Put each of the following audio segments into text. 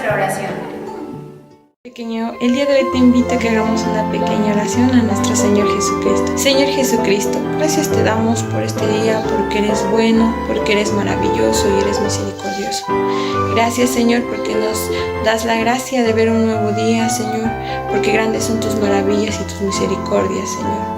nuestra oración. Pequeño, el día de hoy te invito a que hagamos una pequeña oración a nuestro Señor Jesucristo. Señor Jesucristo, gracias te damos por este día, porque eres bueno, porque eres maravilloso y eres misericordioso. Gracias, Señor, porque nos das la gracia de ver un nuevo día, Señor, porque grandes son tus maravillas y tus misericordias, Señor.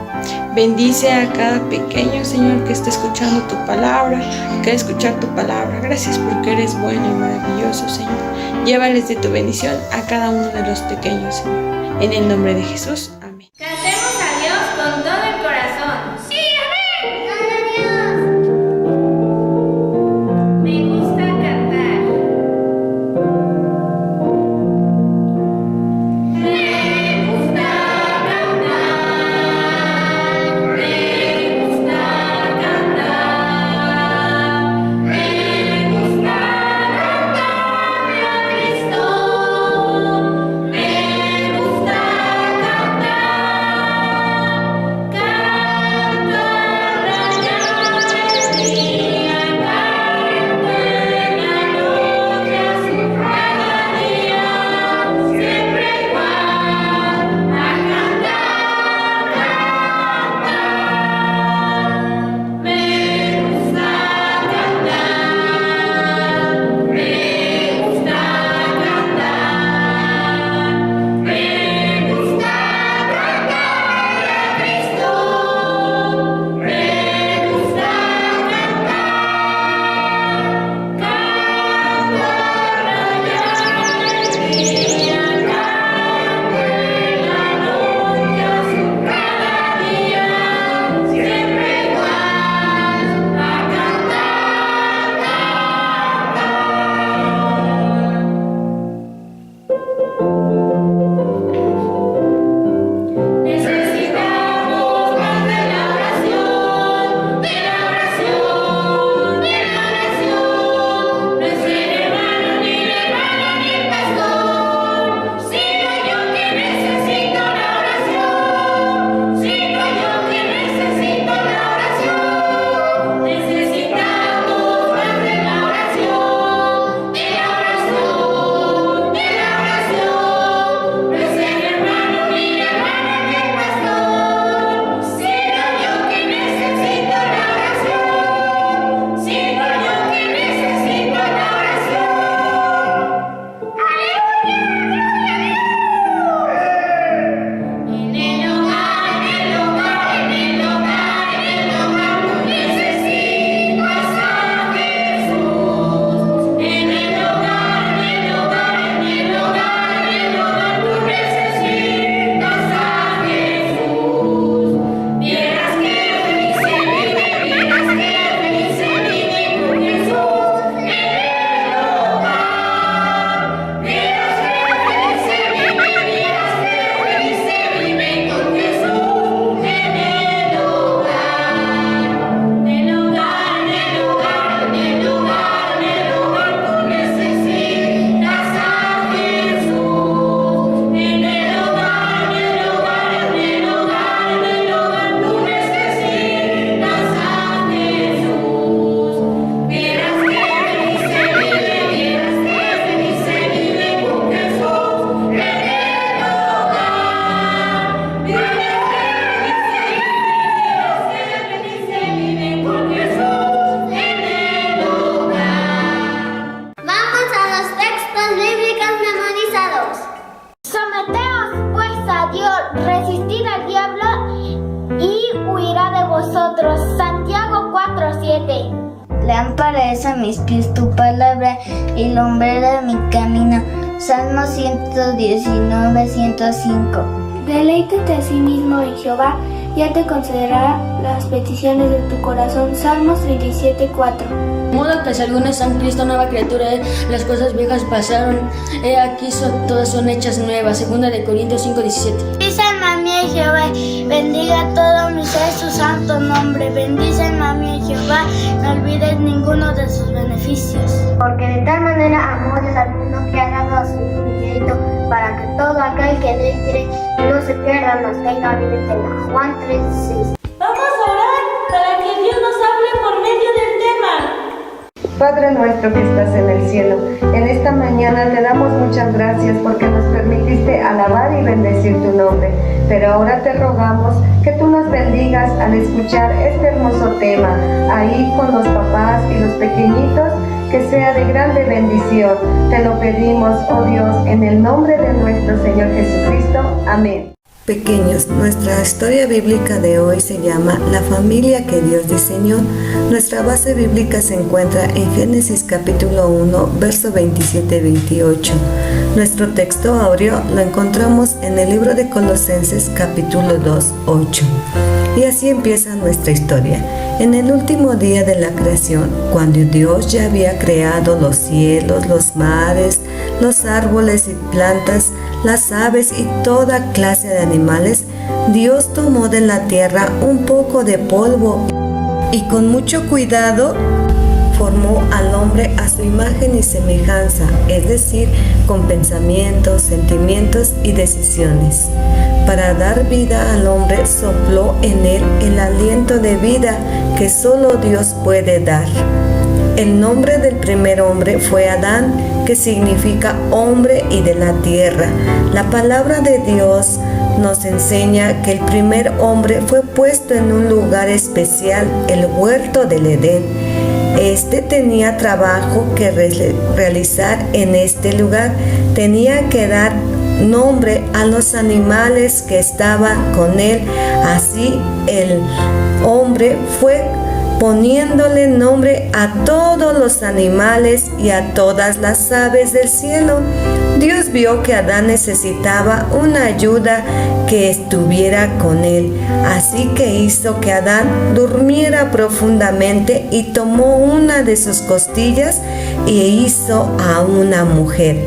Bendice a cada pequeño, Señor, que esté escuchando tu palabra, que quiera escuchar tu palabra. Gracias porque eres bueno y maravilloso, Señor. Llévales de tu bendición a cada uno de los pequeños, Señor. En el nombre de Jesús, amén. Cantemos a Dios con todo el corazón. ¡Sí, amén! ¡Gloria a Dios! Me gusta cantar. Me gusta cantar. Me gusta cantar. Me gusta cantarle a Cristo. Me gusta Santiago 4:7. Lámpara es a mis pies tu palabra y lumbrera mi camino. Salmo 119, 105. Deleítate a sí mismo en Jehová, y Él te concederá las peticiones de tu corazón. Salmos 37:4. De modo que si alguno está en Cristo, nueva criatura, las cosas viejas pasaron, aquí todas son hechas nuevas. 2 de Corintios 5:17. Bendice alma mía Jehová, bendiga todo mi ser su santo nombre. Bendice alma mía Jehová, no olvides ninguno de sus beneficios. Porque de tal manera amó Dios al mundo que ha dado a su Hijo unigénito, para que todo aquel que en él cree no se pierda, mas tenga vida eterna. Juan 3:6. Vamos a orar para que Dios nos hable por medio del tema. Padre nuestro que estás en el cielo, en esta mañana te damos muchas gracias porque nos permitiste alabar y bendecir tu nombre. Pero ahora te rogamos que tú nos bendigas al escuchar este hermoso tema, ahí con los papás y los pequeñitos, que sea de grande bendición. Te lo pedimos, oh Dios, en el nombre de nuestro Señor Jesucristo. Amén. Pequeños, nuestra historia bíblica de hoy se llama La familia que Dios diseñó. Nuestra base bíblica se encuentra en Génesis capítulo 1, verso 27-28. Nuestro texto áureo lo encontramos en el libro de Colosenses capítulo 2, 8. Y así empieza nuestra historia. En el último día de la creación, cuando Dios ya había creado los cielos, los mares, los árboles y plantas, las aves y toda clase de animales, Dios tomó de la tierra un poco de polvo y con mucho cuidado formó al hombre a su imagen y semejanza, es decir, con pensamientos, sentimientos y decisiones. Para dar vida al hombre sopló en él el aliento de vida que solo Dios puede dar. El nombre del primer hombre fue Adán, que significa hombre y de la tierra. La palabra de Dios nos enseña que el primer hombre fue puesto en un lugar especial, el huerto del Edén. Este tenía trabajo que realizar en este lugar. Tenía que dar nombre a los animales que estaban con él. Así el hombre fue poniéndole nombre a todos los animales y a todas las aves del cielo. Dios vio que Adán necesitaba una ayuda que estuviera con él, así que hizo que Adán durmiera profundamente y tomó una de sus costillas e hizo a una mujer.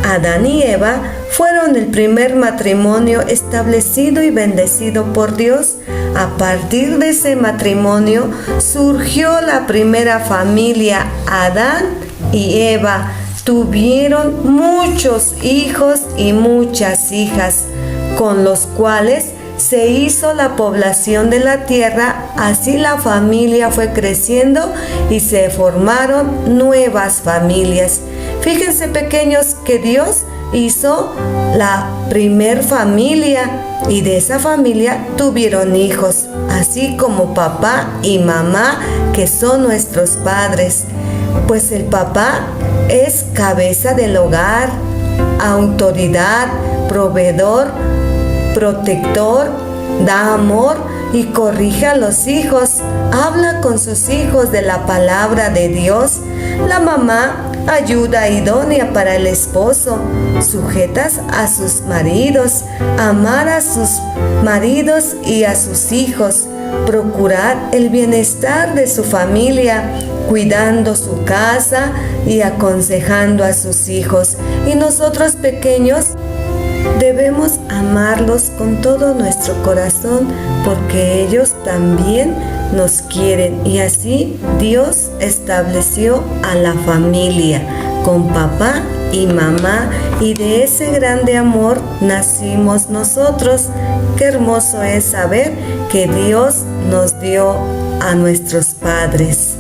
Adán y Eva fueron el primer matrimonio establecido y bendecido por Dios. A partir de ese matrimonio surgió la primera familia. Adán y Eva tuvieron muchos hijos y muchas hijas, con los cuales se hizo la población de la tierra. Así la familia fue creciendo y se formaron nuevas familias. Fíjense, pequeños, que Dios hizo la primer familia y de esa familia tuvieron hijos, así como papá y mamá, que son nuestros padres. Pues el papá es cabeza del hogar, autoridad, proveedor, protector, da amor y corrige a los hijos, habla con sus hijos de la palabra de Dios. La mamá, ayuda idónea para el esposo, sujetas a sus maridos, amar a sus maridos y a sus hijos, procurar el bienestar de su familia, cuidando su casa y aconsejando a sus hijos. Y nosotros, pequeños, debemos amarlos con todo nuestro corazón, porque ellos también nos quieren. Y así Dios estableció a la familia con papá y mamá, y de ese grande amor nacimos nosotros. Qué hermoso es saber que Dios nos dio a nuestros padres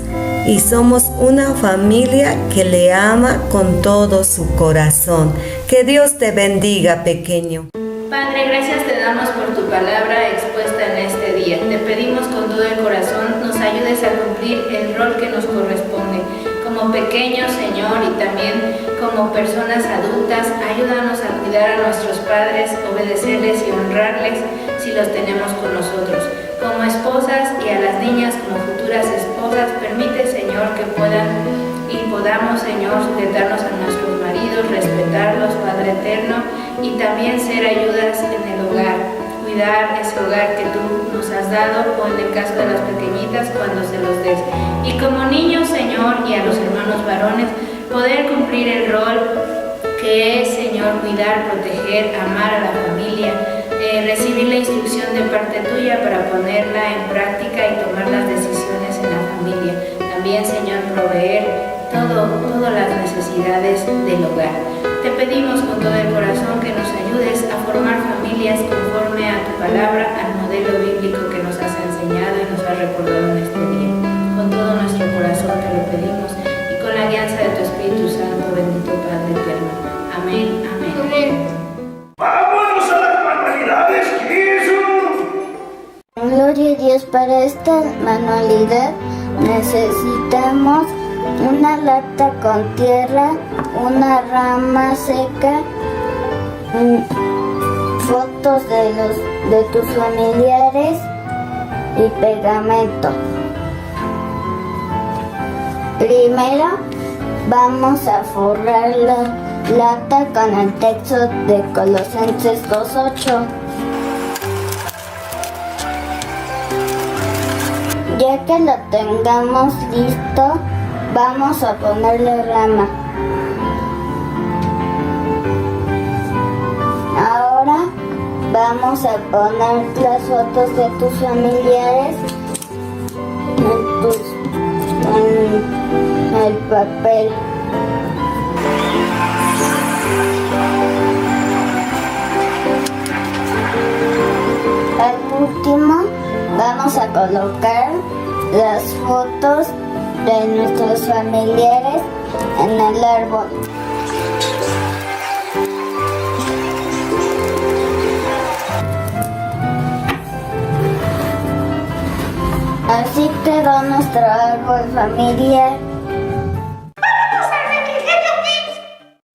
y somos una familia que le ama con todo su corazón. Que Dios te bendiga, pequeño. Padre, gracias te damos por tu palabra expuesta en este día. Te pedimos con todo el corazón nos ayudes a cumplir el rol que nos corresponde. Como pequeños, Señor, y también como personas adultas, ayúdanos a cuidar a nuestros padres, obedecerles y honrarles si los tenemos con nosotros. Como esposas y a las niñas como futuras esposas, permite, Señor, que podamos, Señor, sujetarnos a nuestros maridos, respetarlos, Padre eterno, y también ser ayudas en el hogar, cuidar ese hogar que tú nos has dado, o en el caso de las pequeñitas, cuando se los des. Y como niños, Señor, y a los hermanos varones, poder cumplir el rol que es, Señor, cuidar, proteger, amar a la familia, recibir la instrucción de parte tuya para ponerla en práctica y tomar las decisiones en la familia. También, Señor, proveer todas las necesidades del hogar. Te pedimos con todo el corazón que nos ayudes a formar familias conforme a tu palabra, al modelo bíblico que nos has enseñado y nos has recordado en este día. Con todo nuestro corazón te lo pedimos y alianza de tu Espíritu Santo, bendito Padre eterno. Amén, amén. Amén. ¡Vámonos a las manualidades, Jesús! Gloria a Dios, para esta manualidad necesitamos una lata con tierra, una rama seca, fotos de tus familiares y pegamento. Primero vamos a forrar la lata con el texto de Colosenses 2:8. Ya que lo tengamos listo, vamos a ponerle rama. Ahora vamos a poner las fotos de tus familiares en el papel. Al último vamos a colocar las fotos de nuestros familiares en el árbol. Así quedó nuestro árbol familiar.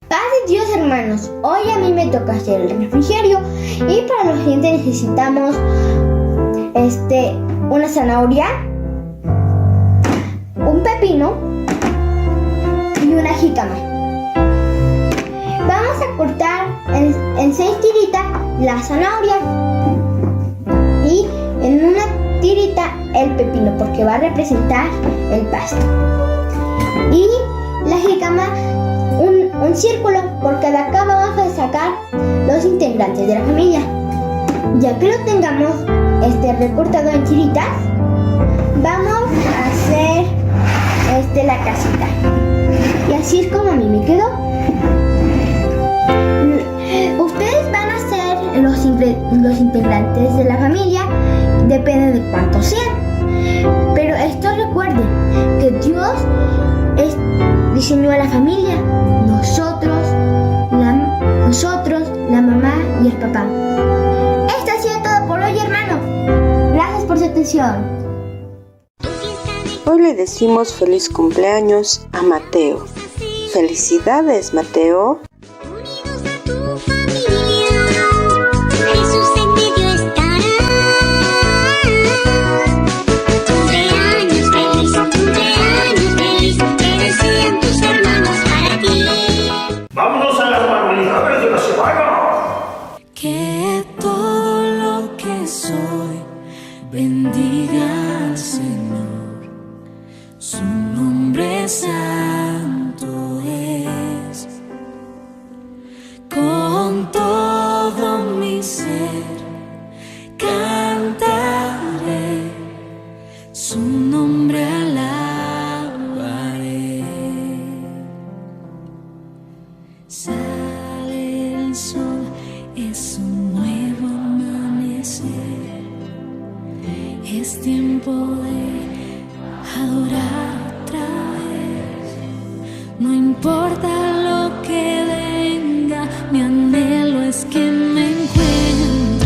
Paz de Dios, hermanos. Hoy a mí me toca hacer el refrigerio y para los clientes necesitamos una zanahoria, un pepino y una jícama. Vamos a cortar en 6 tiritas la zanahoria y en una tirita el pepino porque va a representar el pasto. Y la jícama un círculo porque de acá vamos a sacar los integrantes de la familia. Ya que lo tengamos recortado en tiritas, vamos a hacer la casita. Y así es como a mí me quedó. Ustedes van a ser los integrantes de la familia, depende de cuántos sean. Pero esto recuerden que Dios diseñó a la familia, nosotros, la mamá y el papá. Esto ha sido todo por hoy, hermano. Gracias por su atención. Hoy le decimos feliz cumpleaños a Mateo. ¡Felicidades, Mateo! Unidos a tu familia, Jesús en medio estará. Cumpleaños feliz, te desean tus hermanos para ti. ¡Vámonos a las manualidades de la semana! Que todo lo que soy bendiga al Señor, su nombre santo es. Con todo mi ser cantaré, su nombre alabaré. Sale el sol, es un nuevo amanecer, es tiempo de adorar otra vez. No importa lo que venga, mi anhelo es que me encuentres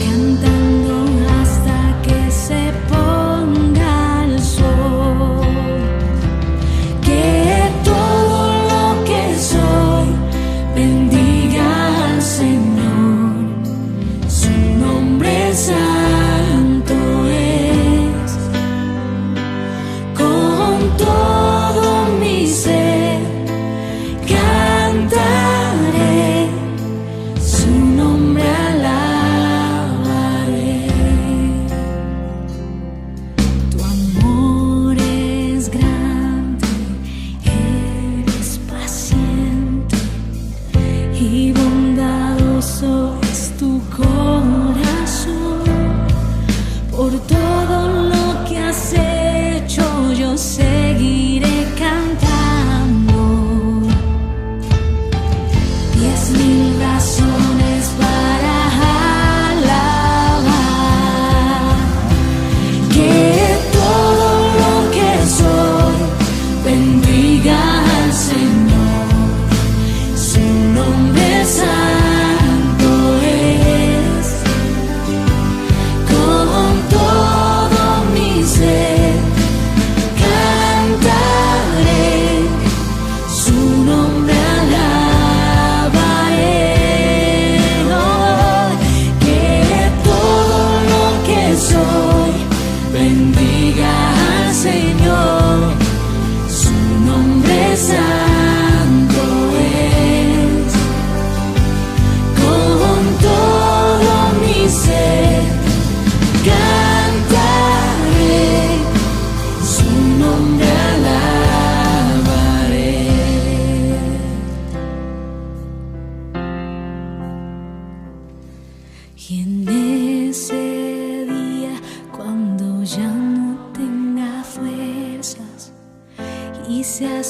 cantando hasta que se ponga el sol. Que todo lo que soy bendiga al Señor, su nombre santo es. Con todo mi ser cantaré.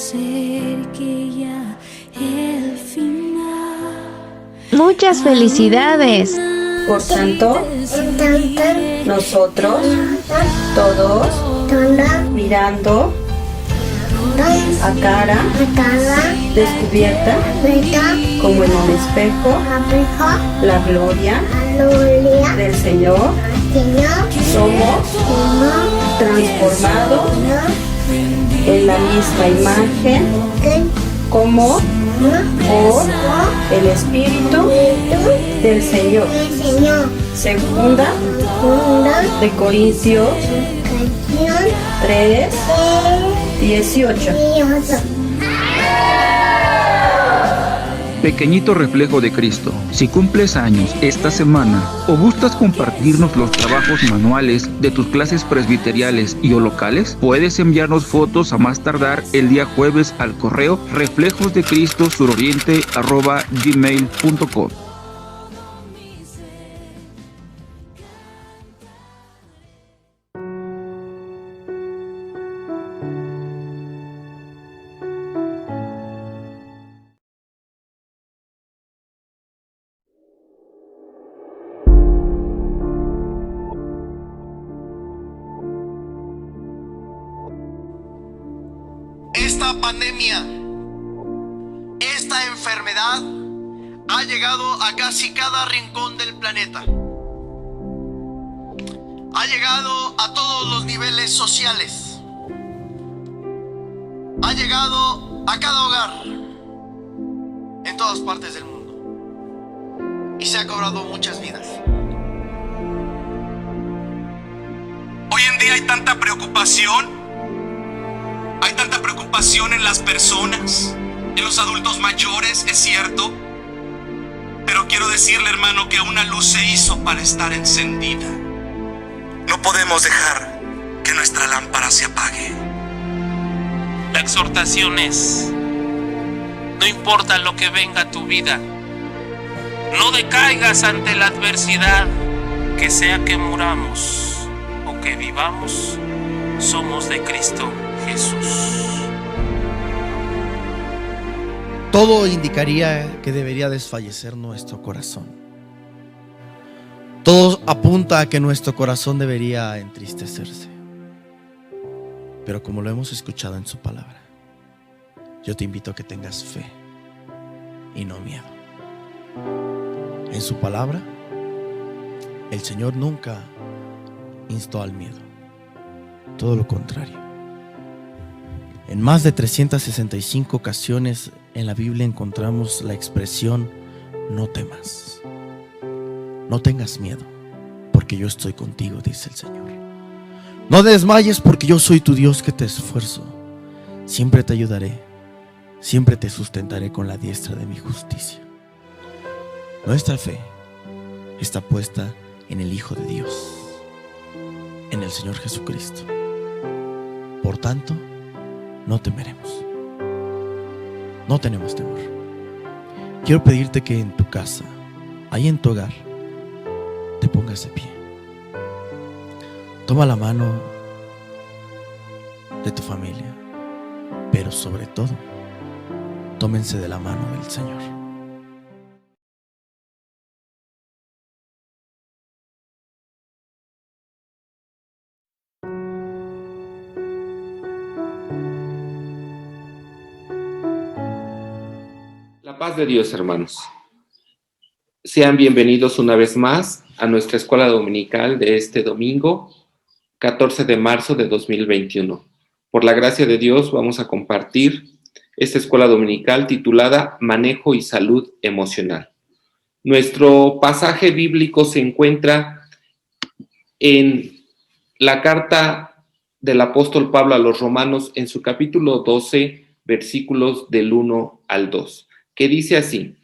acerque ya el final. Muchas felicidades. Por tanto, nosotros, todos, mirando a cara descubierta, como en un espejo, la gloria del Señor, somos transformados en la misma imagen como por el Espíritu del Señor. Segunda de Corintios 3:18. Pequeñito reflejo de Cristo, si cumples años esta semana o buscas compartirnos los trabajos manuales de tus clases presbiteriales y o locales, puedes enviarnos fotos a más tardar el día jueves al correo reflejosdecristosuroriente@gmail.com. Esta pandemia, esta enfermedad ha llegado a casi cada rincón del planeta. Ha llegado a todos los niveles sociales. Ha llegado a cada hogar en todas partes del mundo. Y se ha cobrado muchas vidas. Hoy en día hay tanta preocupación. Hay tanta preocupación en las personas, en los adultos mayores, es cierto. Pero quiero decirle, hermano, que una luz se hizo para estar encendida. No podemos dejar que nuestra lámpara se apague. La exhortación es: no importa lo que venga a tu vida, no decaigas ante la adversidad, que sea que muramos o que vivamos, somos de Cristo Jesús. Todo indicaría que debería desfallecer nuestro corazón. Todo apunta a que nuestro corazón debería entristecerse. Pero como lo hemos escuchado en su palabra, yo te invito a que tengas fe y no miedo. En su palabra, el Señor nunca instó al miedo. Todo lo contrario. En más de 365 ocasiones en la Biblia encontramos la expresión: no temas, no tengas miedo, porque yo estoy contigo, dice el Señor. No desmayes, porque yo soy tu Dios que te esfuerzo. Siempre te ayudaré, siempre te sustentaré con la diestra de mi justicia. Nuestra fe está puesta en el Hijo de Dios, en el Señor Jesucristo. Por tanto, no temeremos. No tenemos temor. Quiero pedirte que en tu casa, ahí en tu hogar, te pongas de pie. Toma la mano de tu familia, pero sobre todo, tómense de la mano del Señor. La paz de Dios, hermanos. Sean bienvenidos una vez más a nuestra escuela dominical de este domingo, 14 de marzo de 2021. Por la gracia de Dios vamos a compartir esta escuela dominical titulada Manejo y Salud Emocional. Nuestro pasaje bíblico se encuentra en la carta del apóstol Pablo a los Romanos en su capítulo 12, versículos del 1 al 2. Que dice así: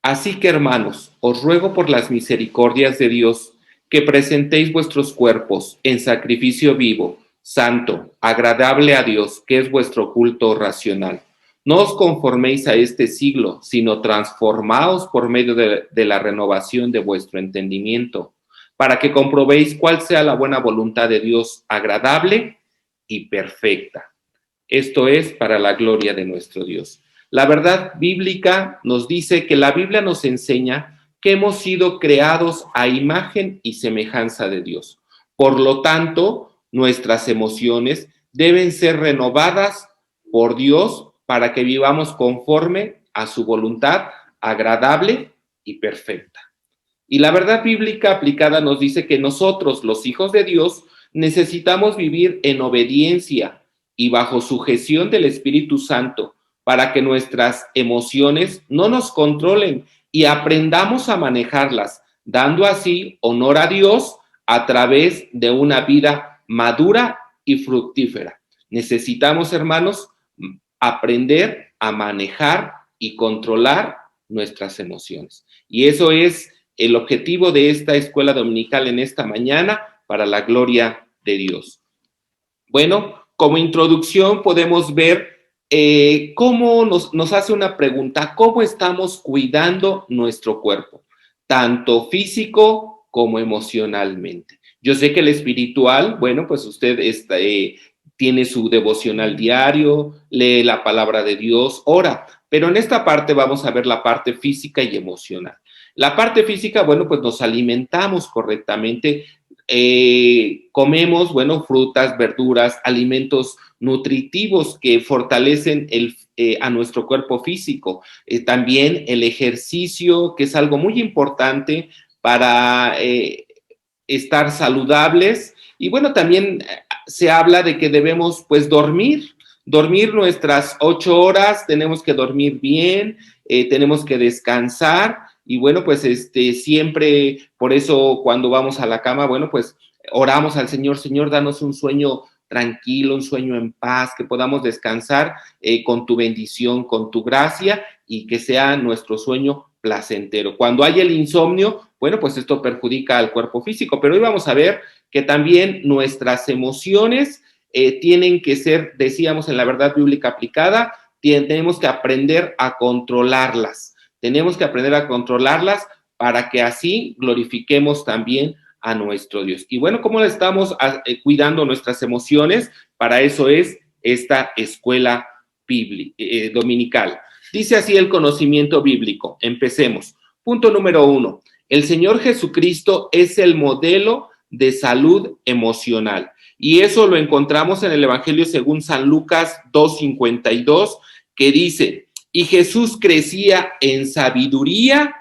así que, hermanos, os ruego por las misericordias de Dios que presentéis vuestros cuerpos en sacrificio vivo, santo, agradable a Dios, que es vuestro culto racional. No os conforméis a este siglo, sino transformaos por medio de la renovación de vuestro entendimiento, para que comprobéis cuál sea la buena voluntad de Dios, agradable y perfecta. Esto es para la gloria de nuestro Dios. La verdad bíblica nos dice que la Biblia nos enseña que hemos sido creados a imagen y semejanza de Dios. Por lo tanto, nuestras emociones deben ser renovadas por Dios para que vivamos conforme a su voluntad agradable y perfecta. Y la verdad bíblica aplicada nos dice que nosotros, los hijos de Dios, necesitamos vivir en obediencia y bajo sujeción del Espíritu Santo para que nuestras emociones no nos controlen y aprendamos a manejarlas, dando así honor a Dios a través de una vida madura y fructífera. Necesitamos, hermanos, aprender a manejar y controlar nuestras emociones. Y eso es el objetivo de esta escuela dominical en esta mañana, para la gloria de Dios. Bueno, como introducción podemos ver cómo nos hace una pregunta: ¿cómo estamos cuidando nuestro cuerpo? Tanto físico como emocionalmente. Yo sé que el espiritual, bueno, pues usted tiene su devocional diario, lee la palabra de Dios, ora, pero en esta parte vamos a ver la parte física y emocional. La parte física, bueno, pues nos alimentamos correctamente, comemos, bueno, frutas, verduras, alimentos nutritivos que fortalecen a nuestro cuerpo físico. También el ejercicio, que es algo muy importante para estar saludables. Y bueno, también se habla de que debemos, pues, dormir nuestras 8 horas, tenemos que dormir bien, tenemos que descansar. Y bueno, pues siempre, por eso cuando vamos a la cama, bueno, pues oramos al Señor: Señor, danos un sueño tranquilo, un sueño en paz, que podamos descansar con tu bendición, con tu gracia, y que sea nuestro sueño placentero. Cuando hay el insomnio, bueno, pues esto perjudica al cuerpo físico, pero hoy vamos a ver que también nuestras emociones tienen que ser, decíamos en la verdad bíblica aplicada, tenemos que aprender a controlarlas. Tenemos que aprender a controlarlas para que así glorifiquemos también a nuestro Dios. Y bueno, ¿cómo estamos cuidando nuestras emociones? Para eso es esta escuela dominical. Dice así el conocimiento bíblico. Empecemos. Punto número 1. El Señor Jesucristo es el modelo de salud emocional. Y eso lo encontramos en el Evangelio según San Lucas 2:52, que dice: y Jesús crecía en sabiduría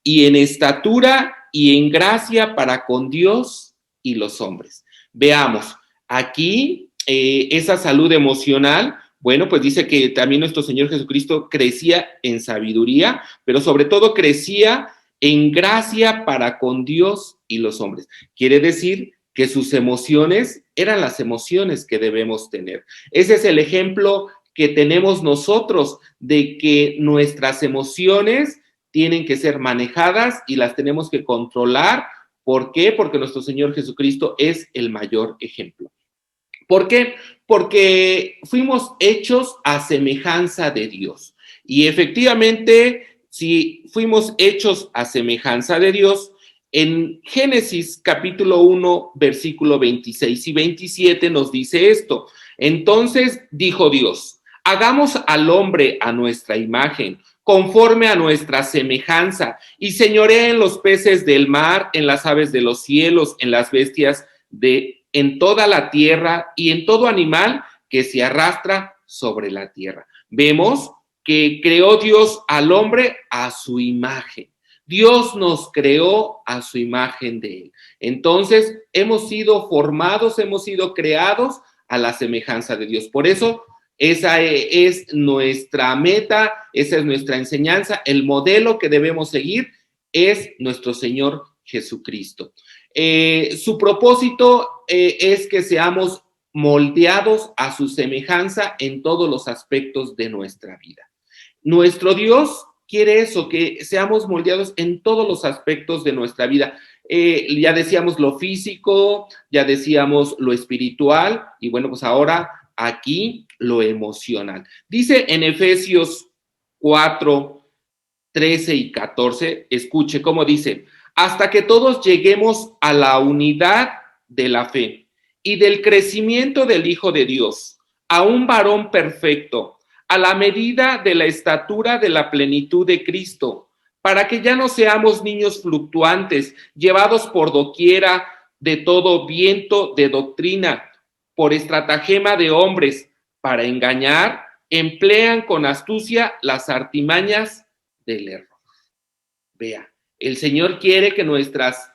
y en estatura y en gracia para con Dios y los hombres. Veamos, aquí esa salud emocional, bueno, pues dice que también nuestro Señor Jesucristo crecía en sabiduría, pero sobre todo crecía en gracia para con Dios y los hombres. Quiere decir que sus emociones eran las emociones que debemos tener. Ese es el ejemplo que tenemos nosotros de que nuestras emociones tienen que ser manejadas y las tenemos que controlar. ¿Por qué? Porque nuestro Señor Jesucristo es el mayor ejemplo. ¿Por qué? Porque fuimos hechos a semejanza de Dios. Y efectivamente, si fuimos hechos a semejanza de Dios, en Génesis capítulo 1, versículo 26 y 27 nos dice esto: entonces dijo Dios: hagamos al hombre a nuestra imagen, conforme a nuestra semejanza, y señoree en los peces del mar, en las aves de los cielos, en las bestias en toda la tierra y en todo animal que se arrastra sobre la tierra. Vemos que creó Dios al hombre a su imagen. Dios nos creó a su imagen de Él. Entonces, hemos sido formados, hemos sido creados a la semejanza de Dios. Por eso, esa es nuestra meta, esa es nuestra enseñanza. El modelo que debemos seguir es nuestro Señor Jesucristo. Su propósito es que seamos moldeados a su semejanza en todos los aspectos de nuestra vida. Nuestro Dios quiere eso, que seamos moldeados en todos los aspectos de nuestra vida. Ya decíamos lo físico, ya decíamos lo espiritual, y bueno, pues ahora aquí lo emocional. Dice en Efesios 4, 13 y 14, escuche cómo dice: hasta que todos lleguemos a la unidad de la fe y del crecimiento del Hijo de Dios, a un varón perfecto, a la medida de la estatura de la plenitud de Cristo, para que ya no seamos niños fluctuantes, llevados por doquiera de todo viento de doctrina, por estratagema de hombres, para engañar, emplean con astucia las artimañas del error. Vea, el Señor quiere que nuestras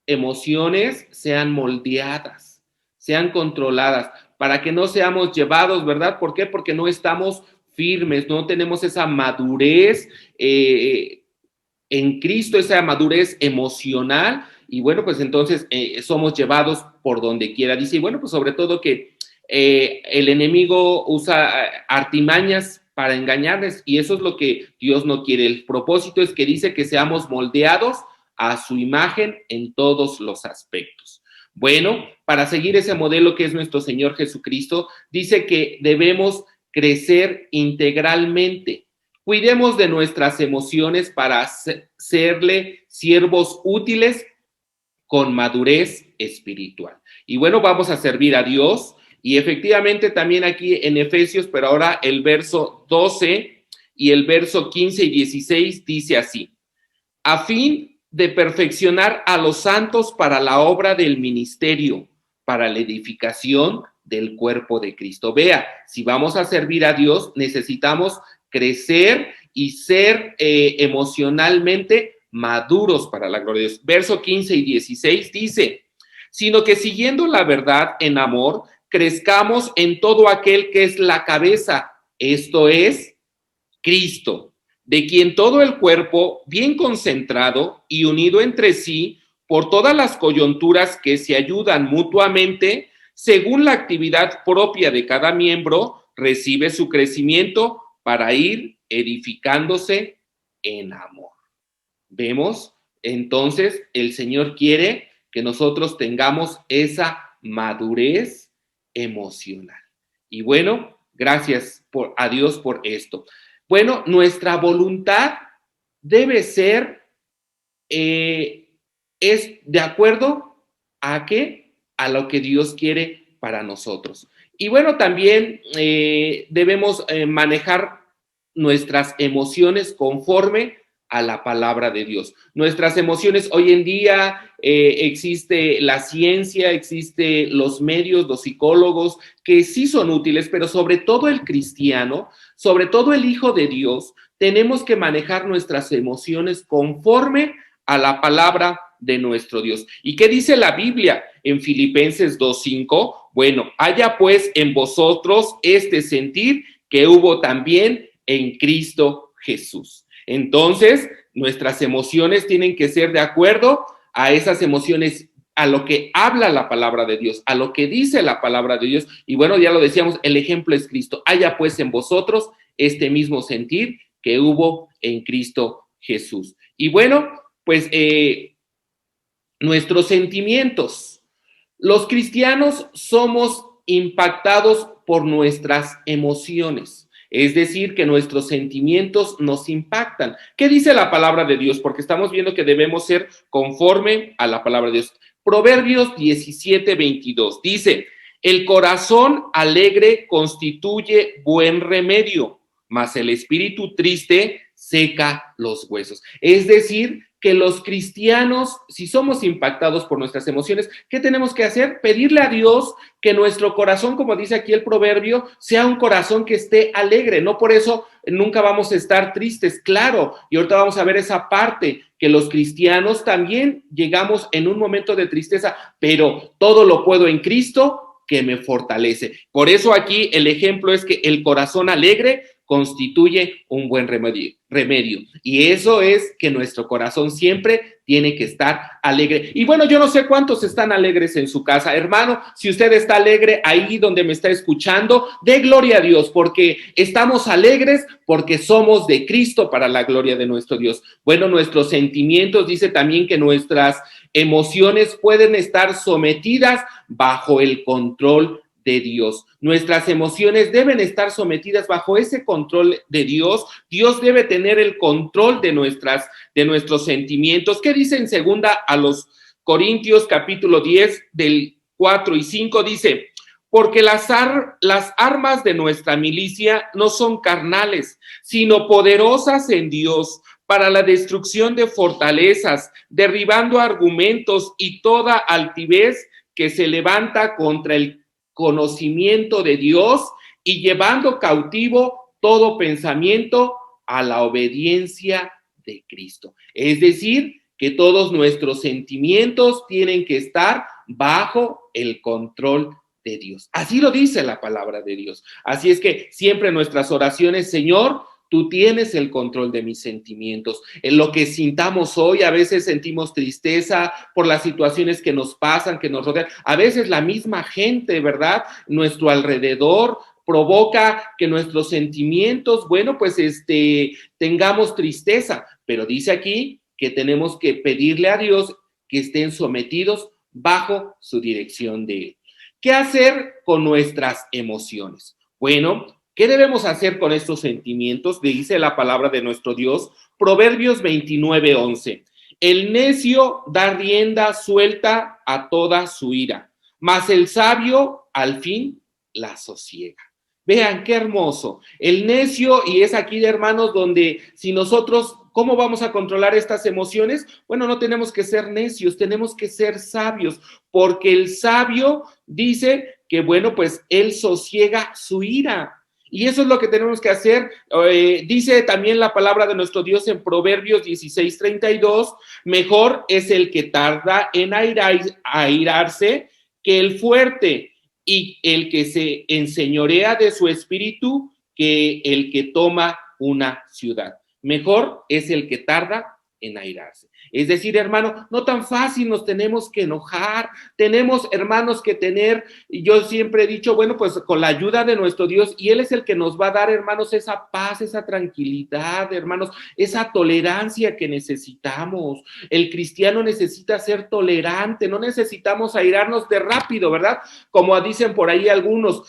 emociones sean moldeadas, sean controladas, para que no seamos llevados, ¿verdad? ¿Por qué? Porque no estamos firmes, no tenemos esa madurez en Cristo, esa madurez emocional, y bueno, pues entonces somos llevados por donde quiera. Dice, y bueno, pues sobre todo que el enemigo usa artimañas para engañarles, y eso es lo que Dios no quiere. El propósito es que dice que seamos moldeados a su imagen en todos los aspectos. Bueno, para seguir ese modelo que es nuestro Señor Jesucristo, dice que debemos crecer integralmente. Cuidemos de nuestras emociones para serle siervos útiles con madurez espiritual. Y bueno, vamos a servir a Dios. Y efectivamente también aquí en Efesios, pero ahora el verso 12 y el verso 15 y 16 dice así: a fin de perfeccionar a los santos para la obra del ministerio, para la edificación del cuerpo de Cristo. Vea, si vamos a servir a Dios, necesitamos crecer y ser emocionalmente maduros para la gloria de Dios. Verso 15 y 16 dice: sino que siguiendo la verdad en amor, crezcamos en todo aquel que es la cabeza, esto es Cristo, de quien todo el cuerpo, bien concentrado y unido entre sí, por todas las coyunturas que se ayudan mutuamente, según la actividad propia de cada miembro, recibe su crecimiento para ir edificándose en amor. ¿Vemos? Entonces, el Señor quiere que nosotros tengamos esa madurez emocional. Y bueno, gracias a Dios por esto. Bueno, nuestra voluntad debe ser, es de acuerdo a qué, a lo que Dios quiere para nosotros. Y bueno, también debemos manejar nuestras emociones conforme a la palabra de Dios. Nuestras emociones hoy en día, existe la ciencia, existe los medios, los psicólogos, que sí son útiles, pero sobre todo el cristiano, sobre todo el Hijo de Dios, tenemos que manejar nuestras emociones conforme a la palabra de nuestro Dios. ¿Y qué dice la Biblia en Filipenses 2:5? Bueno, haya pues en vosotros este sentir que hubo también en Cristo Jesús. Entonces, nuestras emociones tienen que ser de acuerdo a esas emociones, a lo que habla la palabra de Dios, a lo que dice la palabra de Dios. Y bueno, ya lo decíamos, el ejemplo es Cristo. Haya pues en vosotros este mismo sentir que hubo en Cristo Jesús. Y bueno, pues nuestros sentimientos. Los cristianos somos impactados por nuestras emociones. Es decir, que nuestros sentimientos nos impactan. ¿Qué dice la palabra de Dios? Porque estamos viendo que debemos ser conforme a la palabra de Dios. Proverbios 17:22 dice: el corazón alegre constituye buen remedio, mas el espíritu triste seca los huesos. Es decir, que los cristianos, si somos impactados por nuestras emociones, ¿qué tenemos que hacer? Pedirle a Dios que nuestro corazón, como dice aquí el proverbio, sea un corazón que esté alegre. No por eso nunca vamos a estar tristes, claro. Y ahorita vamos a ver esa parte, que los cristianos también llegamos en un momento de tristeza, pero todo lo puedo en Cristo que me fortalece. Por eso aquí el ejemplo es que el corazón alegre constituye un buen remedio. Y eso es que nuestro corazón siempre tiene que estar alegre. Y bueno, yo no sé cuántos están alegres en su casa. Hermano, si usted está alegre ahí donde me está escuchando, dé gloria a Dios, porque estamos alegres porque somos de Cristo para la gloria de nuestro Dios. Bueno, nuestros sentimientos, dice también que nuestras emociones pueden estar sometidas bajo el control de Dios. Nuestras emociones deben estar sometidas bajo ese control de Dios. Dios debe tener el control de nuestros sentimientos. ¿Qué dice en 2 Corintios capítulo 10 del 4 y 5? Dice: porque las armas de nuestra milicia no son carnales, sino poderosas en Dios para la destrucción de fortalezas, derribando argumentos y toda altivez que se levanta contra el conocimiento de Dios y llevando cautivo todo pensamiento a la obediencia de Cristo. Es decir, que todos nuestros sentimientos tienen que estar bajo el control de Dios. Así lo dice la palabra de Dios. Así es que siempre nuestras oraciones, Señor, tú tienes el control de mis sentimientos. En lo que sintamos hoy, a veces sentimos tristeza por las situaciones que nos pasan, que nos rodean. A veces la misma gente, ¿verdad? Nuestro alrededor provoca que nuestros sentimientos, bueno, pues tengamos tristeza. Pero dice aquí que tenemos que pedirle a Dios que estén sometidos bajo su dirección de Él. ¿Qué hacer con nuestras emociones? Bueno, ¿qué debemos hacer con estos sentimientos? Dice la palabra de nuestro Dios, Proverbios 29:11. El necio da rienda suelta a toda su ira, mas el sabio al fin la sosiega. Vean qué hermoso. El necio, y es aquí, de hermanos, donde si nosotros, ¿cómo vamos a controlar estas emociones? Bueno, no tenemos que ser necios, tenemos que ser sabios, porque el sabio dice que, bueno, pues él sosiega su ira. Y eso es lo que tenemos que hacer. Dice también la palabra de nuestro Dios en Proverbios 16:32, mejor es el que tarda en airarse que el fuerte, y el que se enseñorea de su espíritu que el que toma una ciudad. Mejor es el que tarda en airarse. Es decir, hermano, no tan fácil nos tenemos que enojar, tenemos, hermanos, que tener, yo siempre he dicho, bueno, pues con la ayuda de nuestro Dios, y Él es el que nos va a dar, hermanos, esa paz, esa tranquilidad, hermanos, esa tolerancia que necesitamos. El cristiano necesita ser tolerante, no necesitamos airarnos de rápido, ¿verdad? Como dicen por ahí algunos,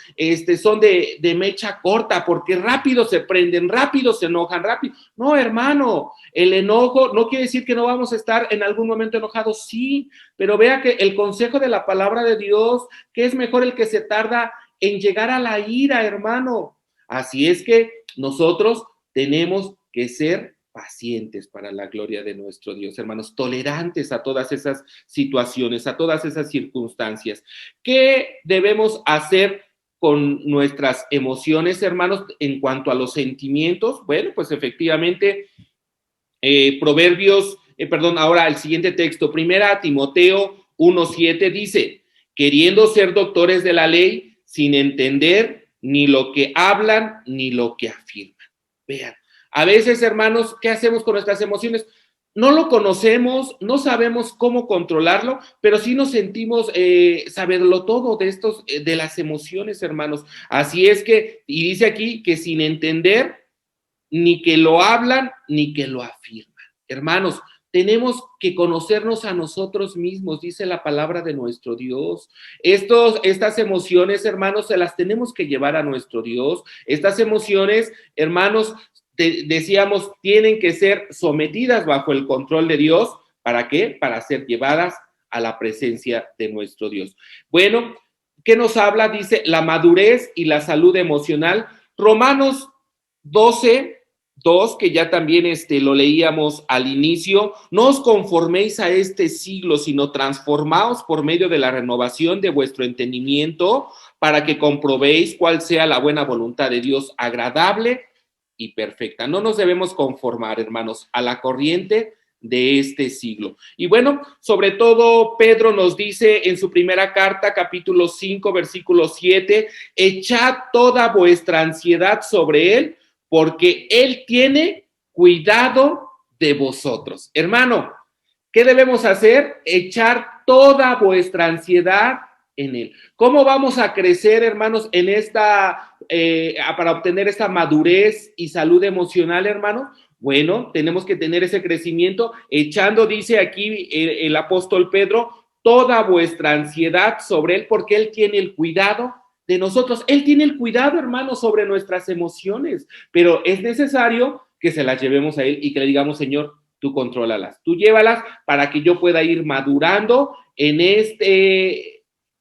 son de mecha corta, porque rápido se prenden, rápido se enojan, rápido. No, hermano, el enojo no quiere decir que no vamos a estar en algún momento enojados, sí, pero vea que el consejo de la palabra de Dios, que es mejor el que se tarda en llegar a la ira, hermano. Así es que nosotros tenemos que ser pacientes para la gloria de nuestro Dios, hermanos, tolerantes a todas esas situaciones, a todas esas circunstancias. ¿Qué debemos hacer con nuestras emociones, hermanos, en cuanto a los sentimientos? Bueno, pues efectivamente, ahora el siguiente texto, 1 Timoteo 1:7 dice, queriendo ser doctores de la ley, sin entender ni lo que hablan ni lo que afirman. Vean, a veces, hermanos, ¿qué hacemos con nuestras emociones? No lo conocemos, no sabemos cómo controlarlo, pero sí nos sentimos saberlo todo de las emociones, hermanos. Así es que, y dice aquí que sin entender ni que lo hablan ni que lo afirman. Hermanos, tenemos que conocernos a nosotros mismos, dice la palabra de nuestro Dios. Estas emociones, hermanos, se las tenemos que llevar a nuestro Dios. Estas emociones, hermanos, decíamos, tienen que ser sometidas bajo el control de Dios. ¿Para qué? Para ser llevadas a la presencia de nuestro Dios. Bueno, ¿qué nos habla? Dice la madurez y la salud emocional. Romanos 12:2, que ya también lo leíamos al inicio, no os conforméis a este siglo, sino transformaos por medio de la renovación de vuestro entendimiento, para que comprobéis cuál sea la buena voluntad de Dios, agradable y perfecta. No nos debemos conformar, hermanos, a la corriente de este siglo. Y bueno, sobre todo Pedro nos dice en su primera carta, capítulo 5, versículo 7, echad toda vuestra ansiedad sobre él, porque Él tiene cuidado de vosotros. Hermano, ¿qué debemos hacer? Echar toda vuestra ansiedad en Él. ¿Cómo vamos a crecer, hermanos, en para obtener esta madurez y salud emocional, hermano? Bueno, tenemos que tener ese crecimiento echando, dice aquí el apóstol Pedro, toda vuestra ansiedad sobre Él, porque Él tiene el cuidado de nosotros. Él tiene el cuidado, hermano, sobre nuestras emociones, pero es necesario que se las llevemos a Él y que le digamos, Señor, tú contrólalas, tú llévalas para que yo pueda ir madurando en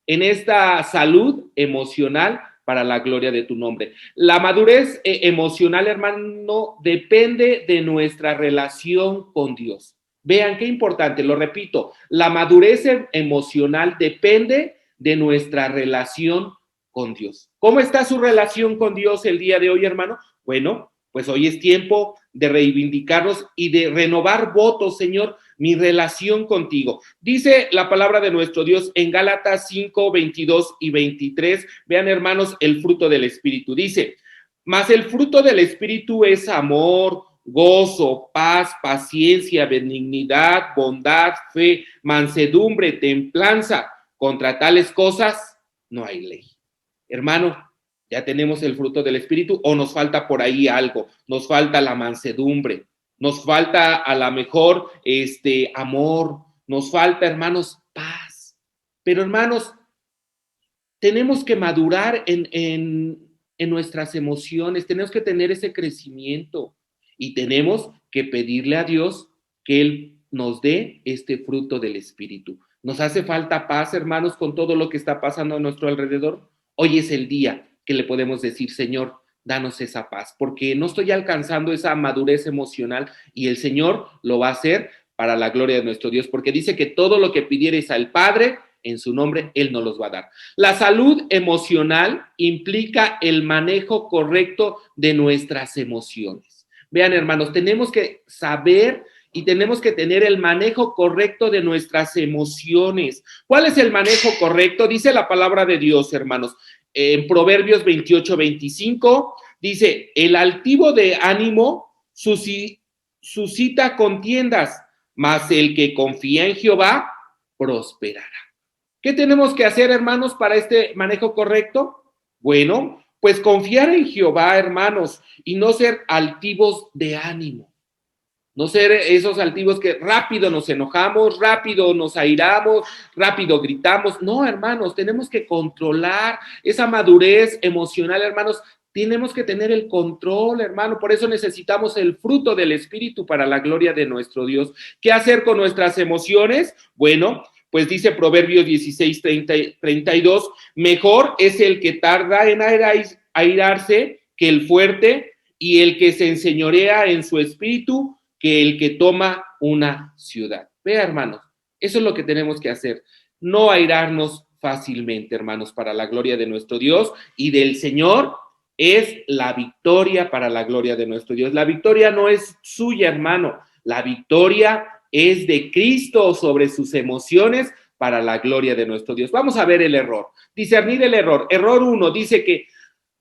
en esta salud emocional para la gloria de tu nombre. La madurez emocional, hermano, depende de nuestra relación con Dios. Vean qué importante, lo repito, la madurez emocional depende de nuestra relación con Dios. ¿Cómo está su relación con Dios el día de hoy, hermano? Bueno, pues hoy es tiempo de reivindicarnos y de renovar votos, Señor, mi relación contigo. Dice la palabra de nuestro Dios en Gálatas 5, 22 y 23. Vean, hermanos, el fruto del Espíritu. Dice, mas el fruto del Espíritu es amor, gozo, paz, paciencia, benignidad, bondad, fe, mansedumbre, templanza. Contra tales cosas no hay ley. Hermano, ya tenemos el fruto del Espíritu o nos falta por ahí algo, nos falta la mansedumbre, nos falta a lo mejor amor, nos falta, hermanos, paz. Pero, hermanos, tenemos que madurar en nuestras emociones, tenemos que tener ese crecimiento y tenemos que pedirle a Dios que Él nos dé este fruto del Espíritu. ¿Nos hace falta paz, hermanos, con todo lo que está pasando a nuestro alrededor? Hoy es el día que le podemos decir, Señor, danos esa paz, porque no estoy alcanzando esa madurez emocional y el Señor lo va a hacer para la gloria de nuestro Dios, porque dice que todo lo que pidiereis al Padre, en su nombre, Él nos los va a dar. La salud emocional implica el manejo correcto de nuestras emociones. Vean, hermanos, tenemos que saber y tenemos que tener el manejo correcto de nuestras emociones. ¿Cuál es el manejo correcto? Dice la palabra de Dios, hermanos. En Proverbios 28, 25, dice, el altivo de ánimo suscita contiendas, mas el que confía en Jehová prosperará. ¿Qué tenemos que hacer, hermanos, para este manejo correcto? Bueno, pues confiar en Jehová, hermanos, y no ser altivos de ánimo. No ser esos altivos que rápido nos enojamos, rápido nos airamos, rápido gritamos. No, hermanos, tenemos que controlar esa madurez emocional, hermanos. Tenemos que tener el control, hermano. Por eso necesitamos el fruto del Espíritu para la gloria de nuestro Dios. ¿Qué hacer con nuestras emociones? Bueno, pues dice Proverbios 16, 32, mejor es el que tarda en airarse que el fuerte, y el que se enseñorea en su espíritu que el que toma una ciudad. Vea, hermanos, eso es lo que tenemos que hacer. No airarnos fácilmente, hermanos, para la gloria de nuestro Dios y del Señor es la victoria para la gloria de nuestro Dios. La victoria no es suya, hermano. La victoria es de Cristo sobre sus emociones para la gloria de nuestro Dios. Vamos a ver el error. Discernir el error. Error 1 dice que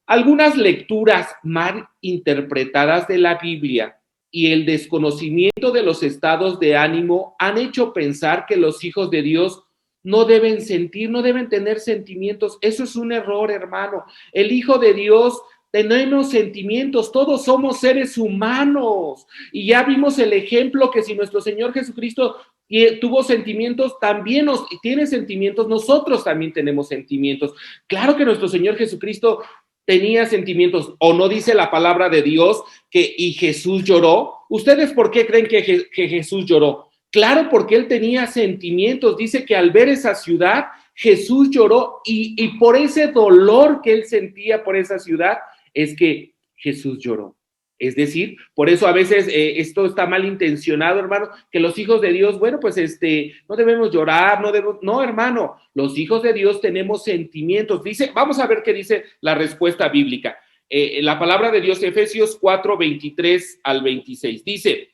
algunas lecturas mal interpretadas de la Biblia y el desconocimiento de los estados de ánimo han hecho pensar que los hijos de Dios no deben sentir, no deben tener sentimientos. Eso es un error, hermano. El Hijo de Dios tenemos sentimientos, todos somos seres humanos. Y ya vimos el ejemplo que si nuestro Señor Jesucristo tuvo sentimientos, también tiene sentimientos, nosotros también tenemos sentimientos. Claro que nuestro Señor Jesucristo tenía sentimientos, o no dice la palabra de Dios que y Jesús lloró. ¿Ustedes por qué creen que Jesús lloró? Claro, porque él tenía sentimientos. Dice que al ver esa ciudad, Jesús lloró y por ese dolor que él sentía por esa ciudad, es que Jesús lloró. Es decir, por eso a veces esto está mal intencionado, hermano, que los hijos de Dios, bueno, pues no debemos llorar, no, hermano, los hijos de Dios tenemos sentimientos. Dice, vamos a ver qué dice la respuesta bíblica. La palabra de Dios, Efesios 4, 23 al 26, dice,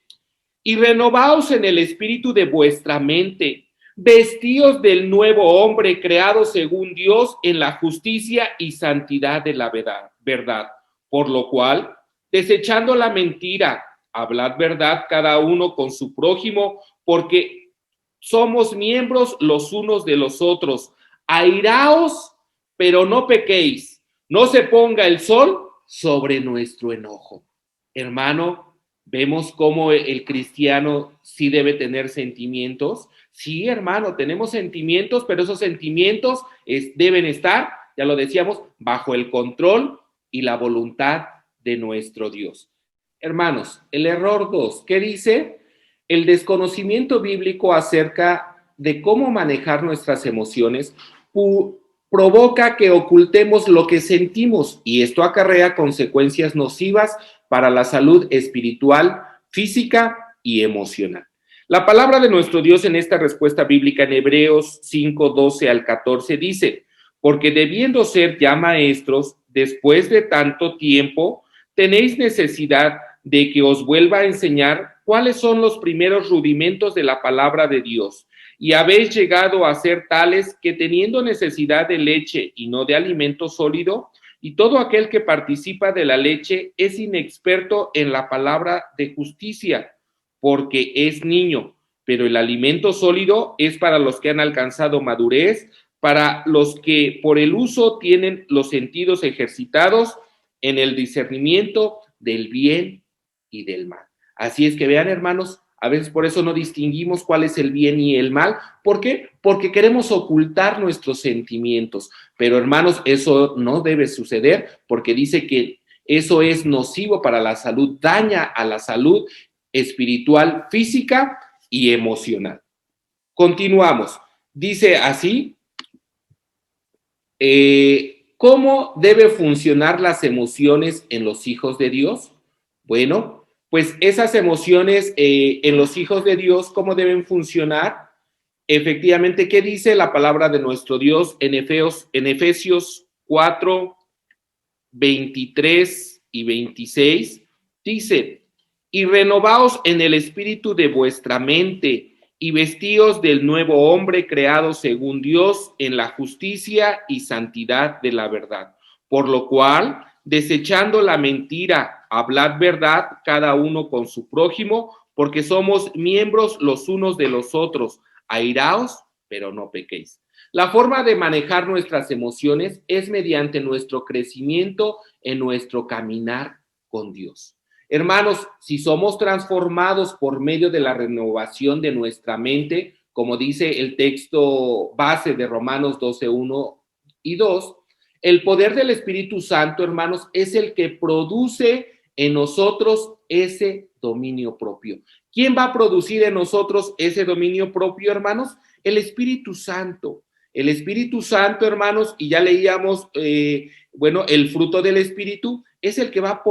y renovaos en el espíritu de vuestra mente, vestíos del nuevo hombre creado según Dios en la justicia y santidad de la verdad, por lo cual, desechando la mentira, hablad verdad cada uno con su prójimo, porque somos miembros los unos de los otros. Airaos, pero no pequéis. No se ponga el sol sobre nuestro enojo. Hermano, vemos cómo el cristiano sí debe tener sentimientos. Sí, hermano, tenemos sentimientos, pero esos sentimientos deben estar, ya lo decíamos, bajo el control y la voluntad de nuestro Dios. Hermanos, el error 2, ¿qué dice? El desconocimiento bíblico acerca de cómo manejar nuestras emociones provoca que ocultemos lo que sentimos y esto acarrea consecuencias nocivas para la salud espiritual, física y emocional. La palabra de nuestro Dios en esta respuesta bíblica en Hebreos 5, 12 al 14 dice: porque debiendo ser ya maestros, después de tanto tiempo, tenéis necesidad de que os vuelva a enseñar cuáles son los primeros rudimentos de la palabra de Dios. Y habéis llegado a ser tales que teniendo necesidad de leche y no de alimento sólido, y todo aquel que participa de la leche es inexperto en la palabra de justicia, porque es niño, pero el alimento sólido es para los que han alcanzado madurez, para los que por el uso tienen los sentidos ejercitados en el discernimiento del bien y del mal. Así es que vean, hermanos, a veces por eso no distinguimos cuál es el bien y el mal. ¿Por qué? Porque queremos ocultar nuestros sentimientos. Pero, hermanos, eso no debe suceder porque dice que eso es nocivo para la salud, daña a la salud espiritual, física y emocional. Continuamos. Dice así, ¿cómo debe funcionar las emociones en los hijos de Dios? Bueno, pues esas emociones en los hijos de Dios, ¿cómo deben funcionar? Efectivamente, ¿qué dice la palabra de nuestro Dios en Efesios 4, 23 y 26? Dice: y renovaos en el espíritu de vuestra mente, y vestíos del nuevo hombre creado según Dios en la justicia y santidad de la verdad. Por lo cual, desechando la mentira, hablad verdad cada uno con su prójimo, porque somos miembros los unos de los otros. Airaos, pero no pequéis. La forma de manejar nuestras emociones es mediante nuestro crecimiento en nuestro caminar con Dios. Hermanos, si somos transformados por medio de la renovación de nuestra mente, como dice el texto base de Romanos 12, 1 y 2, el poder del Espíritu Santo, hermanos, es el que produce en nosotros ese dominio propio. ¿Quién va a producir en nosotros ese dominio propio, hermanos? El Espíritu Santo. El Espíritu Santo, hermanos, y ya leíamos, el fruto del Espíritu es el que va a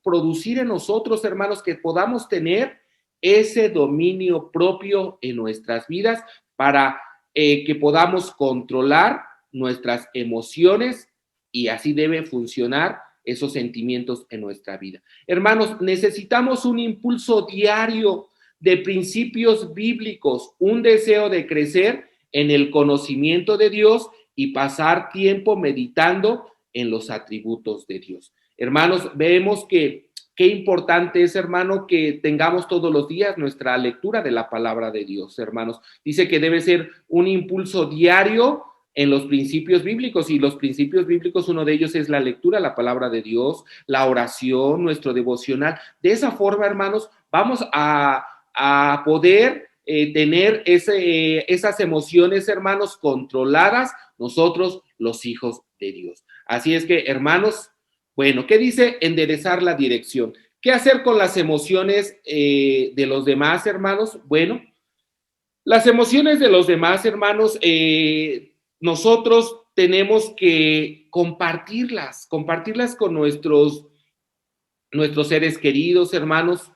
producir en nosotros, hermanos, que podamos tener ese dominio propio en nuestras vidas para que podamos controlar nuestras emociones y así debe funcionar esos sentimientos en nuestra vida. Hermanos, necesitamos un impulso diario de principios bíblicos, un deseo de crecer en el conocimiento de Dios y pasar tiempo meditando en los atributos de Dios. Hermanos, vemos que qué importante es, hermano, que tengamos todos los días nuestra lectura de la palabra de Dios, hermanos. Dice que debe ser un impulso diario en los principios bíblicos, y los principios bíblicos, uno de ellos es la lectura de la palabra de Dios, la oración, nuestro devocional. De esa forma, hermanos, vamos a poder tener esas emociones, hermanos, controladas nosotros, los hijos de Dios. Así es que, hermanos, bueno, ¿qué dice enderezar la dirección? ¿Qué hacer con las emociones de los demás, hermanos? Bueno, las emociones de los demás, hermanos, nosotros tenemos que compartirlas con nuestros seres queridos, hermanos,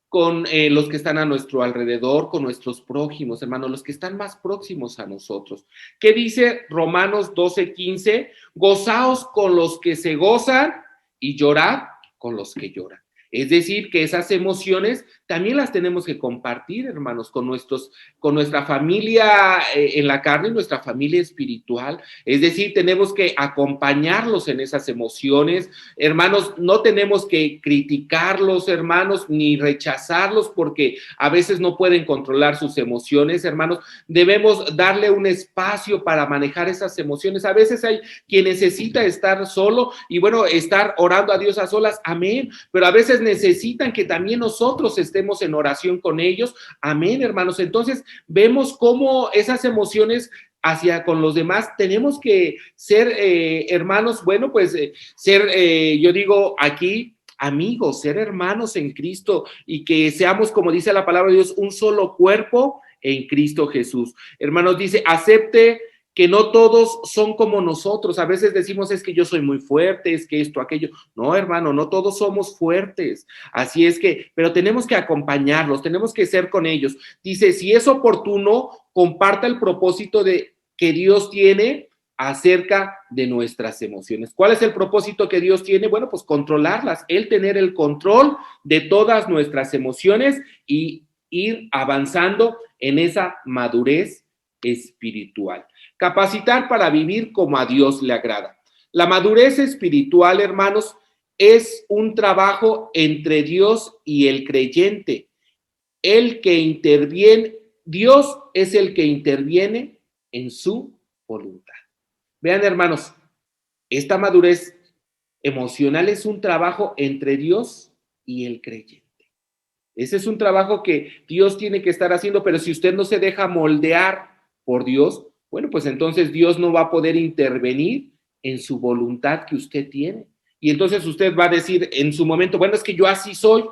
con los que están a nuestro alrededor, con nuestros prójimos, hermanos, los que están más próximos a nosotros. ¿Qué dice Romanos 12:15? Gozaos con los que se gozan y llorad con los que lloran. Es decir, que esas emociones también las tenemos que compartir, hermanos, con nuestra familia en la carne y nuestra familia espiritual. Es decir, tenemos que acompañarlos en esas emociones. Hermanos, no tenemos que criticarlos, hermanos, ni rechazarlos porque a veces no pueden controlar sus emociones, hermanos. Debemos darle un espacio para manejar esas emociones. A veces hay quien necesita estar solo y, bueno, estar orando a Dios a solas, amén, pero a veces necesitan que también nosotros estemos en oración con ellos, amén, hermanos. Entonces vemos cómo esas emociones con los demás tenemos que ser, hermanos, bueno, pues yo digo aquí, amigos, ser hermanos en Cristo y que seamos, como dice la palabra de Dios, un solo cuerpo en Cristo Jesús. Hermanos, dice, acepte que no todos son como nosotros. A veces decimos, es que yo soy muy fuerte, es que esto, aquello. No, hermano, no todos somos fuertes. Así es que, pero tenemos que acompañarlos, tenemos que ser con ellos. Dice, si es oportuno, comparta el propósito que Dios tiene acerca de nuestras emociones. ¿Cuál es el propósito que Dios tiene? Bueno, pues controlarlas, Él tener el control de todas nuestras emociones y ir avanzando en esa madurez espiritual. Capacitar para vivir como a Dios le agrada. La madurez espiritual, hermanos, es un trabajo entre Dios y el creyente. El que interviene, Dios es el que interviene en su voluntad. Vean, hermanos, esta madurez emocional es un trabajo entre Dios y el creyente. Ese es un trabajo que Dios tiene que estar haciendo, pero si usted no se deja moldear por Dios, bueno, pues entonces Dios no va a poder intervenir en su voluntad que usted tiene. Y entonces usted va a decir en su momento, bueno, es que yo así soy,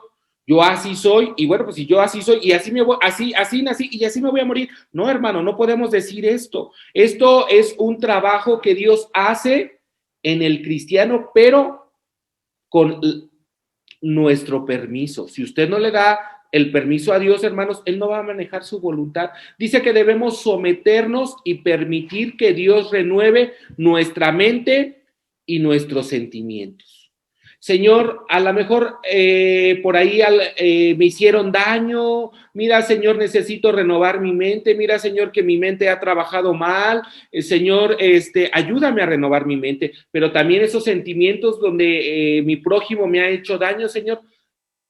y bueno, pues si yo así soy, y así me voy, así nací, y así me voy a morir. No, hermano, no podemos decir esto. Esto es un trabajo que Dios hace en el cristiano, pero con nuestro permiso. Si usted no le da el permiso a Dios, hermanos, Él no va a manejar su voluntad. Dice que debemos someternos y permitir que Dios renueve nuestra mente y nuestros sentimientos. Señor, a lo mejor por ahí me hicieron daño. Mira, Señor, necesito renovar mi mente. Mira, Señor, que mi mente ha trabajado mal. Señor, ayúdame a renovar mi mente. Pero también esos sentimientos donde mi prójimo me ha hecho daño, Señor,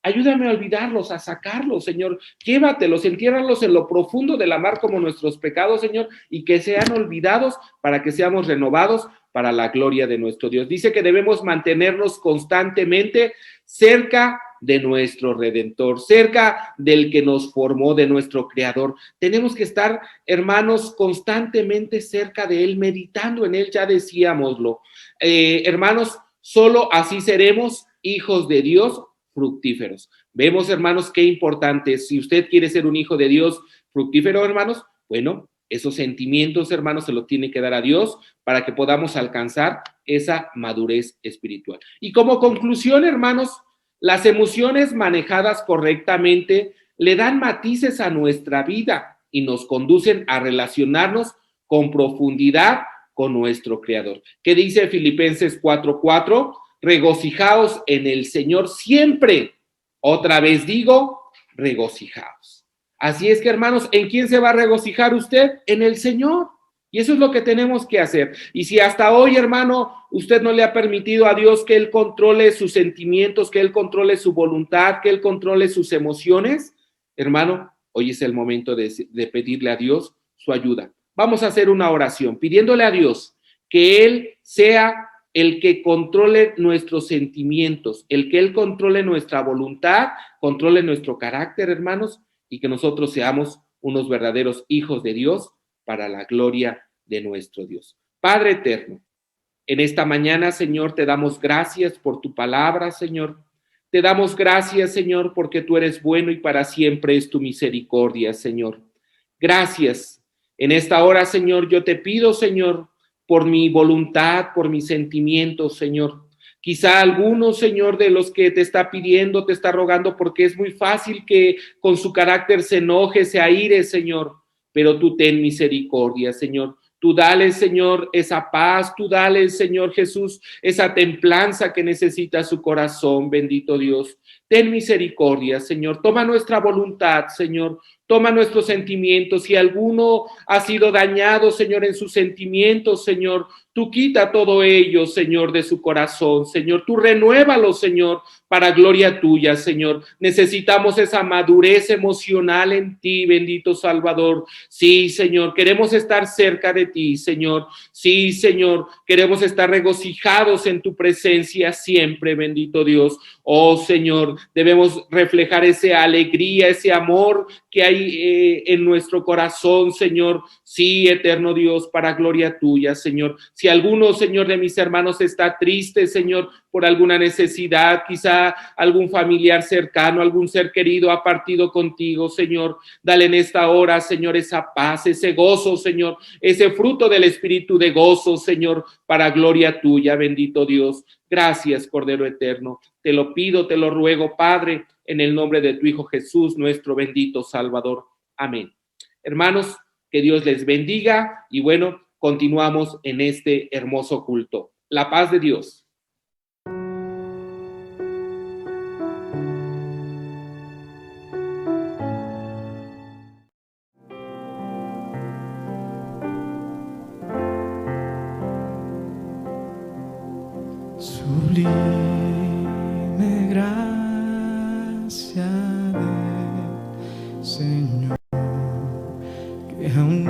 ayúdame a olvidarlos, a sacarlos, Señor. Llévatelos, entiérralos en lo profundo de la mar como nuestros pecados, Señor, y que sean olvidados para que seamos renovados para la gloria de nuestro Dios. Dice que debemos mantenernos constantemente cerca de nuestro Redentor, cerca del que nos formó, de nuestro Creador. Tenemos que estar, hermanos, constantemente cerca de Él, meditando en Él, ya decíamoslo. Hermanos, solo así seremos hijos de Dios fructíferos. Vemos, hermanos, qué importante es. Si usted quiere ser un hijo de Dios fructífero, hermanos, bueno, esos sentimientos, hermanos, se los tiene que dar a Dios para que podamos alcanzar esa madurez espiritual. Y como conclusión, hermanos, las emociones manejadas correctamente le dan matices a nuestra vida y nos conducen a relacionarnos con profundidad con nuestro Creador. ¿Qué dice Filipenses 4:4? Regocijaos en el Señor siempre. Otra vez digo, regocijaos. Así es que, hermanos, ¿en quién se va a regocijar usted? En el Señor. Y eso es lo que tenemos que hacer. Y si hasta hoy, hermano, usted no le ha permitido a Dios que Él controle sus sentimientos, que Él controle su voluntad, que Él controle sus emociones, hermano, hoy es el momento de pedirle a Dios su ayuda. Vamos a hacer una oración pidiéndole a Dios que Él sea el que controle nuestros sentimientos, el que Él controle nuestra voluntad, controle nuestro carácter, hermanos, y que nosotros seamos unos verdaderos hijos de Dios para la gloria de nuestro Dios. Padre eterno, en esta mañana, Señor, te damos gracias por tu palabra, Señor. Te damos gracias, Señor, porque tú eres bueno y para siempre es tu misericordia, Señor. Gracias. En esta hora, Señor, yo te pido, Señor, por mi voluntad, por mis sentimientos, Señor. Quizá alguno, Señor, de los que te está pidiendo, te está rogando, porque es muy fácil que con su carácter se enoje, se aire, Señor. Pero tú ten misericordia, Señor. Tú dale, Señor, esa paz. Tú dale, Señor Jesús, esa templanza que necesita su corazón, bendito Dios. Ten misericordia, Señor. Toma nuestra voluntad, Señor. Toma nuestros sentimientos. Si alguno ha sido dañado, Señor, en sus sentimientos, Señor, tú quita todo ello, Señor, de su corazón, Señor. Tú renuévalo, Señor, para gloria tuya, Señor. Necesitamos esa madurez emocional en ti, bendito Salvador. Sí, Señor, queremos estar cerca de ti, Señor. Sí, Señor, queremos estar regocijados en tu presencia siempre, bendito Dios. Oh, Señor, debemos reflejar esa alegría, ese amor que hay en nuestro corazón, Señor. Sí, eterno Dios, para gloria tuya, Señor. Si alguno, Señor, de mis hermanos está triste, Señor, por alguna necesidad, quizá algún familiar cercano, algún ser querido ha partido contigo, Señor, dale en esta hora, Señor, esa paz, ese gozo, Señor, ese fruto del Espíritu de gozo, Señor, para gloria tuya, bendito Dios. Gracias, Cordero Eterno. Te lo pido, te lo ruego, Padre, en el nombre de tu Hijo Jesús, nuestro bendito Salvador. Amén. Hermanos, que Dios les bendiga y bueno, continuamos en este hermoso culto. La paz de Dios. Sublime gracia del Señor, que a un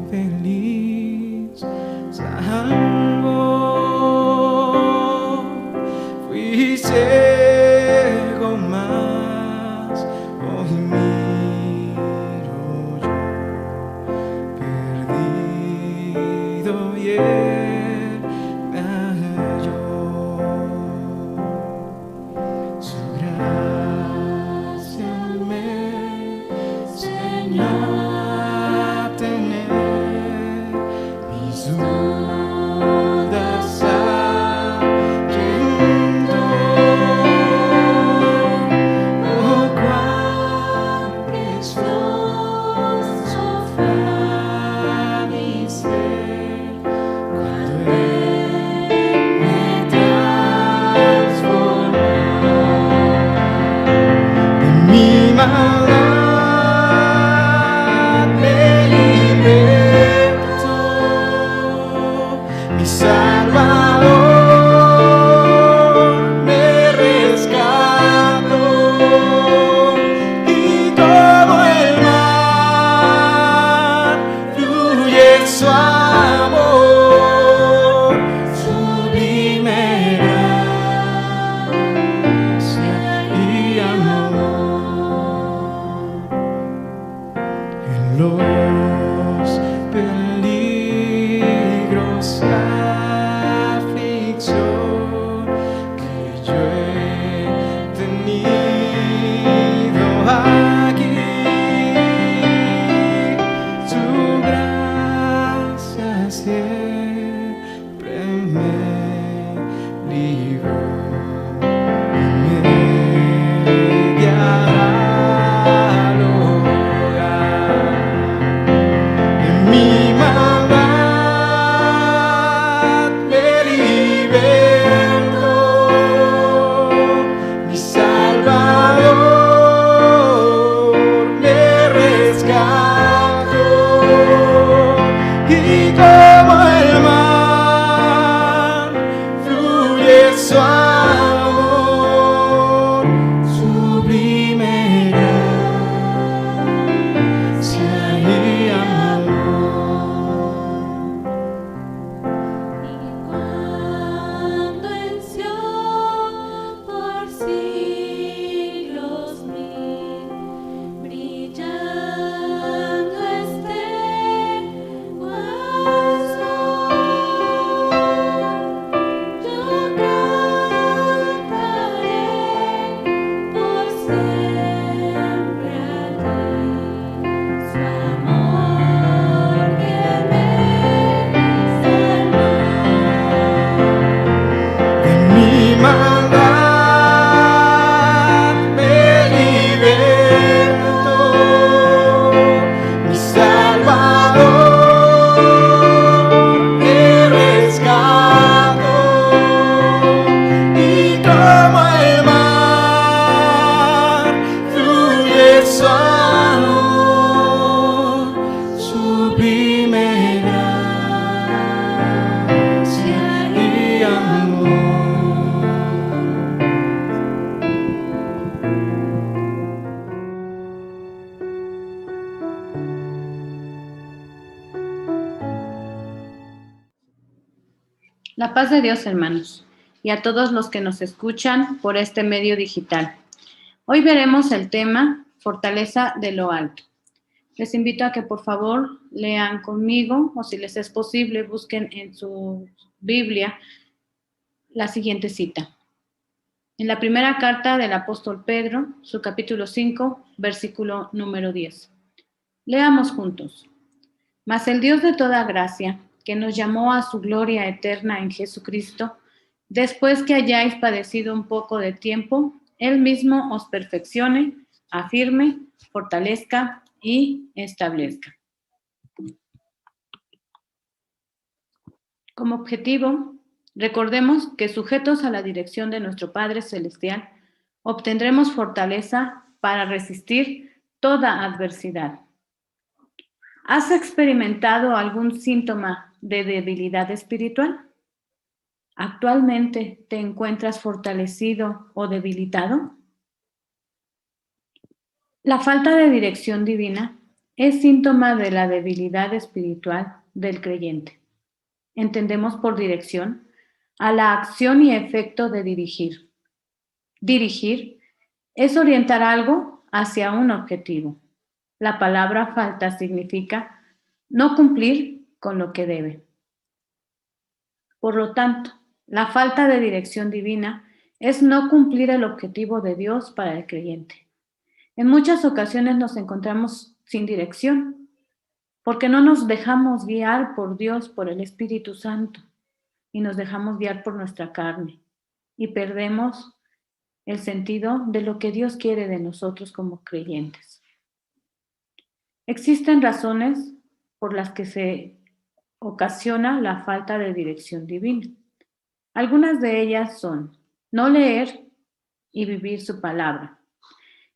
infeliz salvó. Fui ciego, mas hoy miro yo, perdido y La paz de Dios, hermanos. y a todos los que nos escuchan por este medio digital. Hoy veremos el tema Fortaleza de lo Alto. Les invito a que por favor lean conmigo o si les es posible busquen en su Biblia la siguiente cita. En la primera carta del apóstol Pedro, su capítulo 5, versículo número 10. Leamos juntos. Mas el Dios de toda gracia, que nos llamó a su gloria eterna en Jesucristo, después que hayáis padecido un poco de tiempo, Él mismo os perfeccione, afirme, fortalezca y establezca. Como objetivo, recordemos que sujetos a la dirección de nuestro Padre Celestial, obtendremos fortaleza para resistir toda adversidad. ¿Has experimentado algún síntoma de debilidad espiritual? ¿Actualmente te encuentras fortalecido o debilitado? La falta de dirección divina es síntoma de la debilidad espiritual del creyente. Entendemos por dirección a la acción y efecto de dirigir. Dirigir es orientar algo hacia un objetivo. La palabra falta significa no cumplir con lo que debe. Por lo tanto, la falta de dirección divina es no cumplir el objetivo de Dios para el creyente. En muchas ocasiones nos encontramos sin dirección, porque no nos dejamos guiar por Dios, por el Espíritu Santo, y nos dejamos guiar por nuestra carne, y perdemos el sentido de lo que Dios quiere de nosotros como creyentes. Existen razones por las que se ocasiona la falta de dirección divina. Algunas de ellas son no leer y vivir su palabra.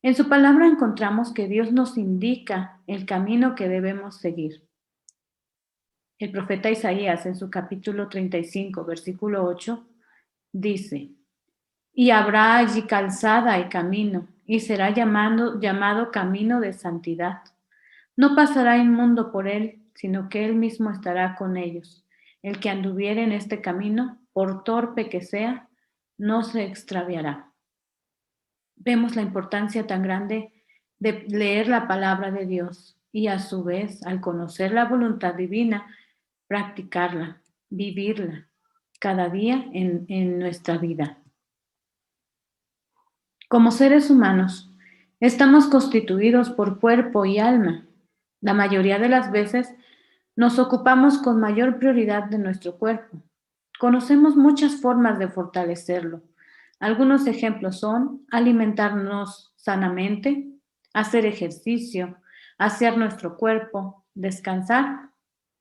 En su palabra encontramos que Dios nos indica el camino que debemos seguir. El profeta Isaías en su capítulo 35, versículo 8, dice: y habrá allí calzada y camino, y será llamado camino de santidad. No pasará inmundo por él, sino que él mismo estará con ellos. El que anduviere en este camino, por torpe que sea, no se extraviará. Vemos la importancia tan grande de leer la palabra de Dios y a su vez, al conocer la voluntad divina, practicarla, vivirla cada día en nuestra vida. Como seres humanos, estamos constituidos por cuerpo y alma. La mayoría de las veces nos ocupamos con mayor prioridad de nuestro cuerpo. Conocemos muchas formas de fortalecerlo. Algunos ejemplos son alimentarnos sanamente, hacer ejercicio, asear nuestro cuerpo, descansar,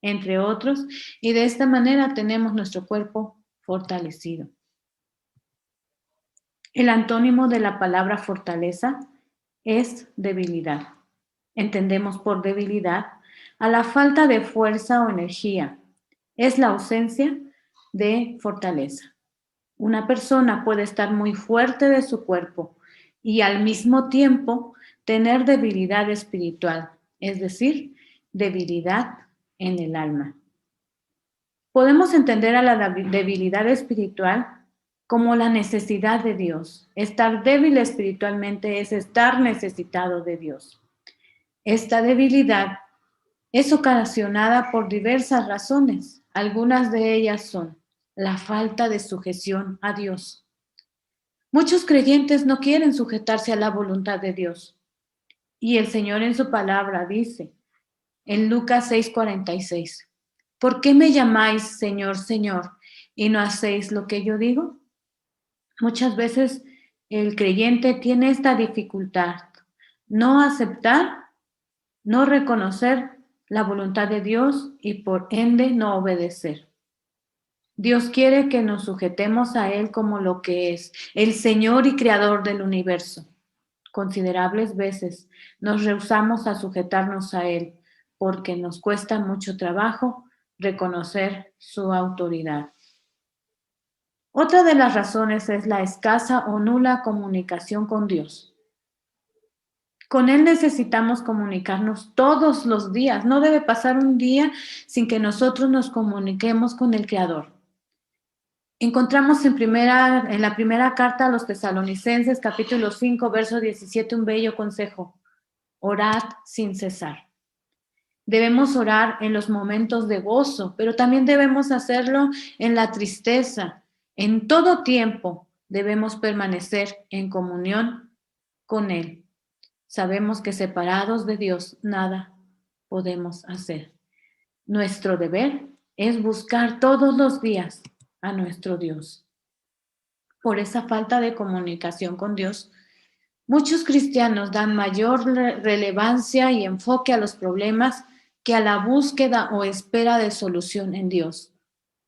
entre otros, y de esta manera tenemos nuestro cuerpo fortalecido. El antónimo de la palabra fortaleza es debilidad. Entendemos por debilidad a la falta de fuerza o energía. Es la ausencia de fortaleza. Una persona puede estar muy fuerte de su cuerpo y al mismo tiempo tener debilidad espiritual, es decir, debilidad en el alma. Podemos entender a la debilidad espiritual como la necesidad de Dios. Estar débil espiritualmente es estar necesitado de Dios. Esta debilidad es ocasionada por diversas razones. Algunas de ellas son la falta de sujeción a Dios. Muchos creyentes no quieren sujetarse a la voluntad de Dios. Y el Señor en su palabra dice, en Lucas 6:46, ¿por qué me llamáis Señor, Señor, y no hacéis lo que yo digo? Muchas veces el creyente tiene esta dificultad, no aceptar, no reconocer la voluntad de Dios y por ende no obedecer. Dios quiere que nos sujetemos a Él como lo que es, el Señor y Creador del universo. Considerables veces nos rehusamos a sujetarnos a Él porque nos cuesta mucho trabajo reconocer su autoridad. Otra de las razones es la escasa o nula comunicación con Dios. Con Él necesitamos comunicarnos todos los días. No debe pasar un día sin que nosotros nos comuniquemos con el Creador. Encontramos en la primera carta a los Tesalonicenses, capítulo 5, verso 17, un bello consejo: orad sin cesar. Debemos orar en los momentos de gozo, pero también debemos hacerlo en la tristeza. En todo tiempo debemos permanecer en comunión con Él. Sabemos que separados de Dios nada podemos hacer. Nuestro deber es buscar todos los días a nuestro Dios. Por esa falta de comunicación con Dios, muchos cristianos dan mayor relevancia y enfoque a los problemas que a la búsqueda o espera de solución en Dios.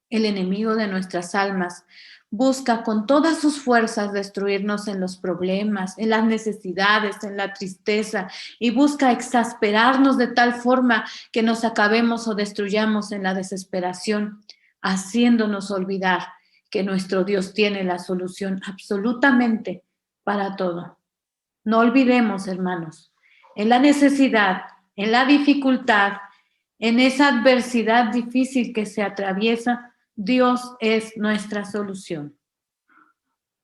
El enemigo de nuestras almas busca con todas sus fuerzas destruirnos en los problemas, en las necesidades, en la tristeza, y busca exasperarnos de tal forma que nos acabemos o destruyamos en la desesperación, haciéndonos olvidar que nuestro Dios tiene la solución absolutamente para todo. No olvidemos, hermanos, en la necesidad, en la dificultad, en esa adversidad difícil que se atraviesa, Dios es nuestra solución.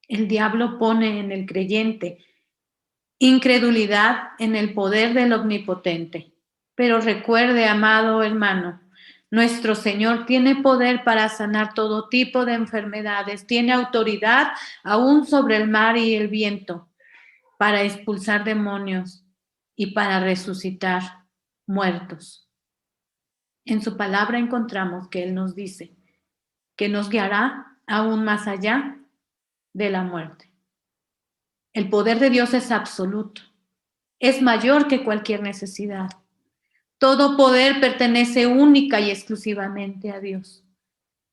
El diablo pone en el creyente incredulidad en el poder del Omnipotente. Pero recuerde, amado hermano, nuestro Señor tiene poder para sanar todo tipo de enfermedades, tiene autoridad aún sobre el mar y el viento, para expulsar demonios y para resucitar muertos. En su palabra encontramos que Él nos dice que nos guiará aún más allá de la muerte. El poder de Dios es absoluto, es mayor que cualquier necesidad. Todo poder pertenece única y exclusivamente a Dios.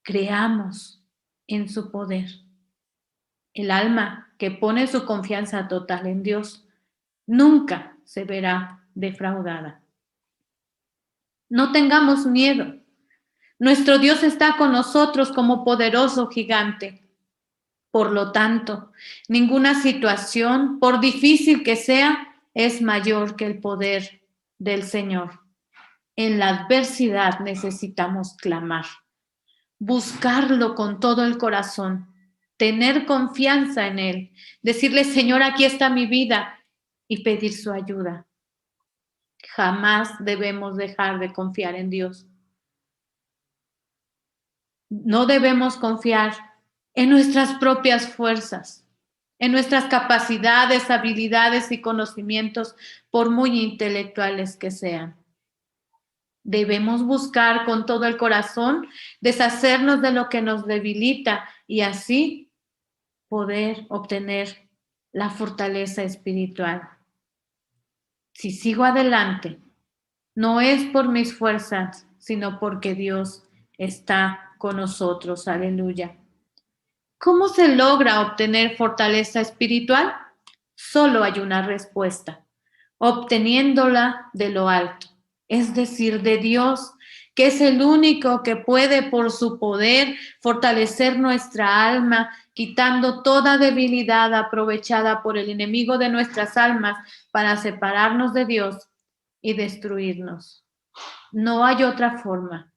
Creamos en su poder. El alma que pone su confianza total en Dios nunca se verá defraudada. No tengamos miedo. Nuestro Dios está con nosotros como poderoso gigante. Por lo tanto, ninguna situación, por difícil que sea, es mayor que el poder del Señor. En la adversidad necesitamos clamar, buscarlo con todo el corazón, tener confianza en Él, decirle: Señor, aquí está mi vida, y pedir su ayuda. Jamás debemos dejar de confiar en Dios. No debemos confiar en nuestras propias fuerzas, en nuestras capacidades, habilidades y conocimientos, por muy intelectuales que sean. Debemos buscar con todo el corazón deshacernos de lo que nos debilita y así poder obtener la fortaleza espiritual. Si sigo adelante, no es por mis fuerzas, sino porque Dios está con nosotros. Aleluya. ¿Cómo se logra obtener fortaleza espiritual? Solo hay una respuesta: obteniéndola de lo alto, es decir, de Dios, que es el único que puede por su poder fortalecer nuestra alma, quitando toda debilidad aprovechada por el enemigo de nuestras almas para separarnos de Dios y destruirnos. No hay otra forma.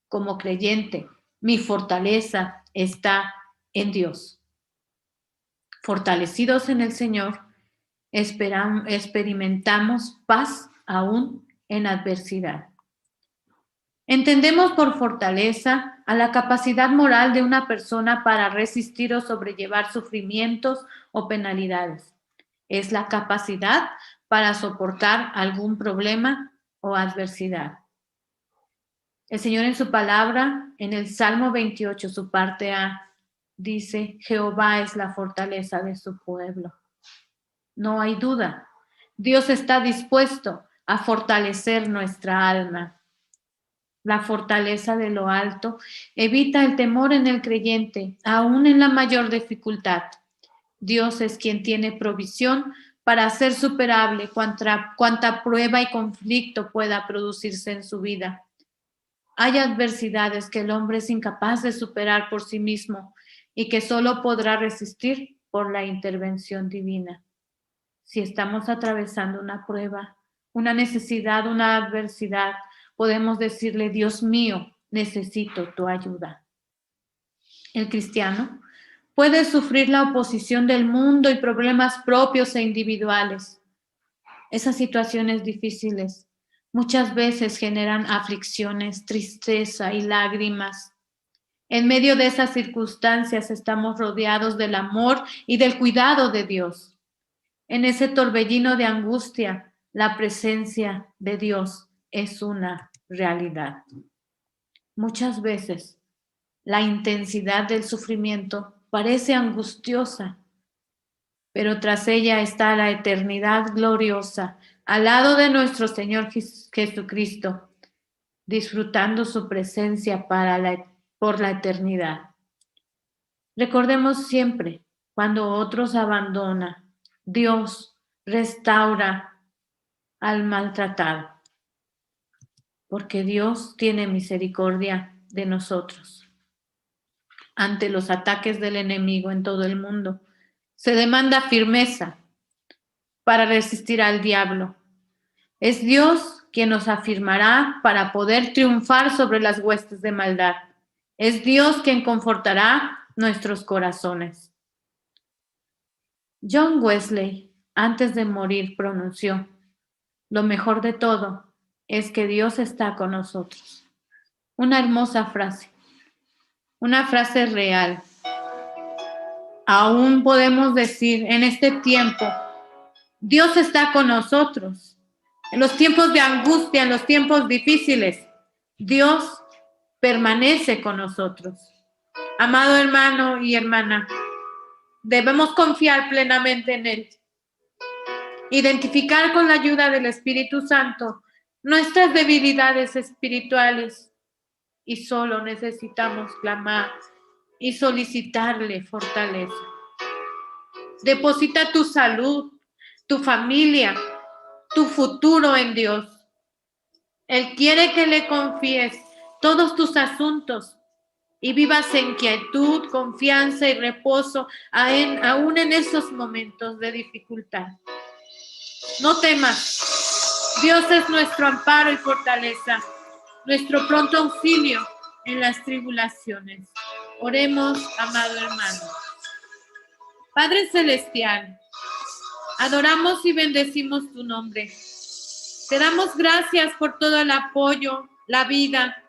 Como creyente, mi fortaleza está en Dios. Fortalecidos en el Señor, experimentamos paz aún en adversidad. Entendemos por fortaleza a la capacidad moral de una persona para resistir o sobrellevar sufrimientos o penalidades. Es la capacidad para soportar algún problema o adversidad. El Señor en su palabra, en el Salmo 28, su parte A, dice: Jehová es la fortaleza de su pueblo. No hay duda, Dios está dispuesto a fortalecer nuestra alma. La fortaleza de lo alto evita el temor en el creyente, aún en la mayor dificultad. Dios es quien tiene provisión para hacer superable cuanta prueba y conflicto pueda producirse en su vida. Hay adversidades que el hombre es incapaz de superar por sí mismo y que solo podrá resistir por la intervención divina. Si estamos atravesando una prueba, una necesidad, una adversidad, podemos decirle: Dios mío, necesito tu ayuda. El cristiano puede sufrir la oposición del mundo y problemas propios e individuales. Esas situaciones difíciles muchas veces generan aflicciones, tristeza y lágrimas. En medio de esas circunstancias estamos rodeados del amor y del cuidado de Dios. En ese torbellino de angustia, la presencia de Dios es una realidad. Muchas veces la intensidad del sufrimiento parece angustiosa, pero tras ella está la eternidad gloriosa al lado de nuestro Señor Jesucristo, disfrutando su presencia por la eternidad. Recordemos siempre, cuando otros abandonan, Dios restaura al maltratado, porque Dios tiene misericordia de nosotros. Ante los ataques del enemigo en todo el mundo, se demanda firmeza para resistir al diablo. Es Dios quien nos afirmará para poder triunfar sobre las huestes de maldad. Es Dios quien confortará nuestros corazones. John Wesley, antes de morir, pronunció: lo mejor de todo es que Dios está con nosotros. Una hermosa frase, una frase real. Aún podemos decir en este tiempo, Dios está con nosotros. En los tiempos de angustia, en los tiempos difíciles, Dios permanece con nosotros. Amado hermano y hermana, debemos confiar plenamente en Él. Identificar con la ayuda del Espíritu Santo nuestras debilidades espirituales y solo necesitamos clamar y solicitarle fortaleza. Deposita tu salud, tu familia, tu futuro en Dios. Él quiere que le confíes todos tus asuntos y vivas en quietud, confianza y reposo aún en esos momentos de dificultad. No temas, Dios es nuestro amparo y fortaleza, nuestro pronto auxilio en las tribulaciones. Oremos, amado hermano. Padre Celestial, adoramos y bendecimos tu nombre. Te damos gracias por todo el apoyo, la vida,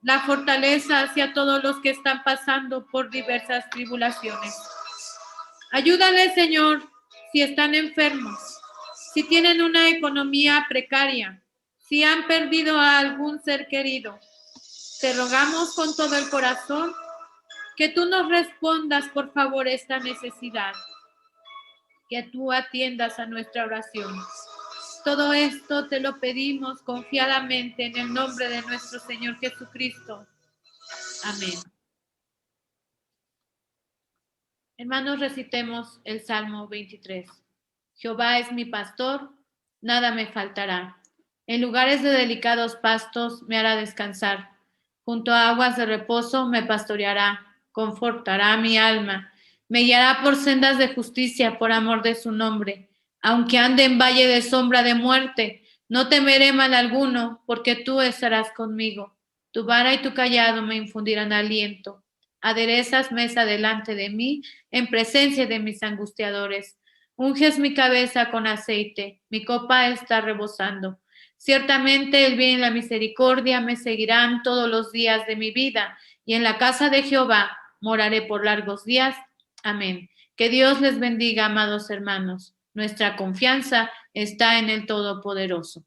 la fortaleza hacia todos los que están pasando por diversas tribulaciones. Ayúdales, Señor, si están enfermos, si tienen una economía precaria, si han perdido a algún ser querido. Te rogamos con todo el corazón que tú nos respondas, por favor, esta necesidad, que tú atiendas a nuestra oración. Todo esto te lo pedimos confiadamente en el nombre de nuestro Señor Jesucristo. Amén. Hermanos, recitemos el Salmo 23. Jehová es mi pastor, nada me faltará. En lugares de delicados pastos me hará descansar. Junto a aguas de reposo me pastoreará, confortará mi alma. Me guiará por sendas de justicia por amor de su nombre. Aunque ande en valle de sombra de muerte, no temeré mal alguno, porque tú estarás conmigo. Tu vara y tu cayado me infundirán aliento. Aderezas mesa delante de mí, en presencia de mis angustiadores. Unges mi cabeza con aceite, mi copa está rebosando. Ciertamente el bien y la misericordia me seguirán todos los días de mi vida, y en la casa de Jehová moraré por largos días. Amén. Que Dios les bendiga, amados hermanos. Nuestra confianza está en el Todopoderoso.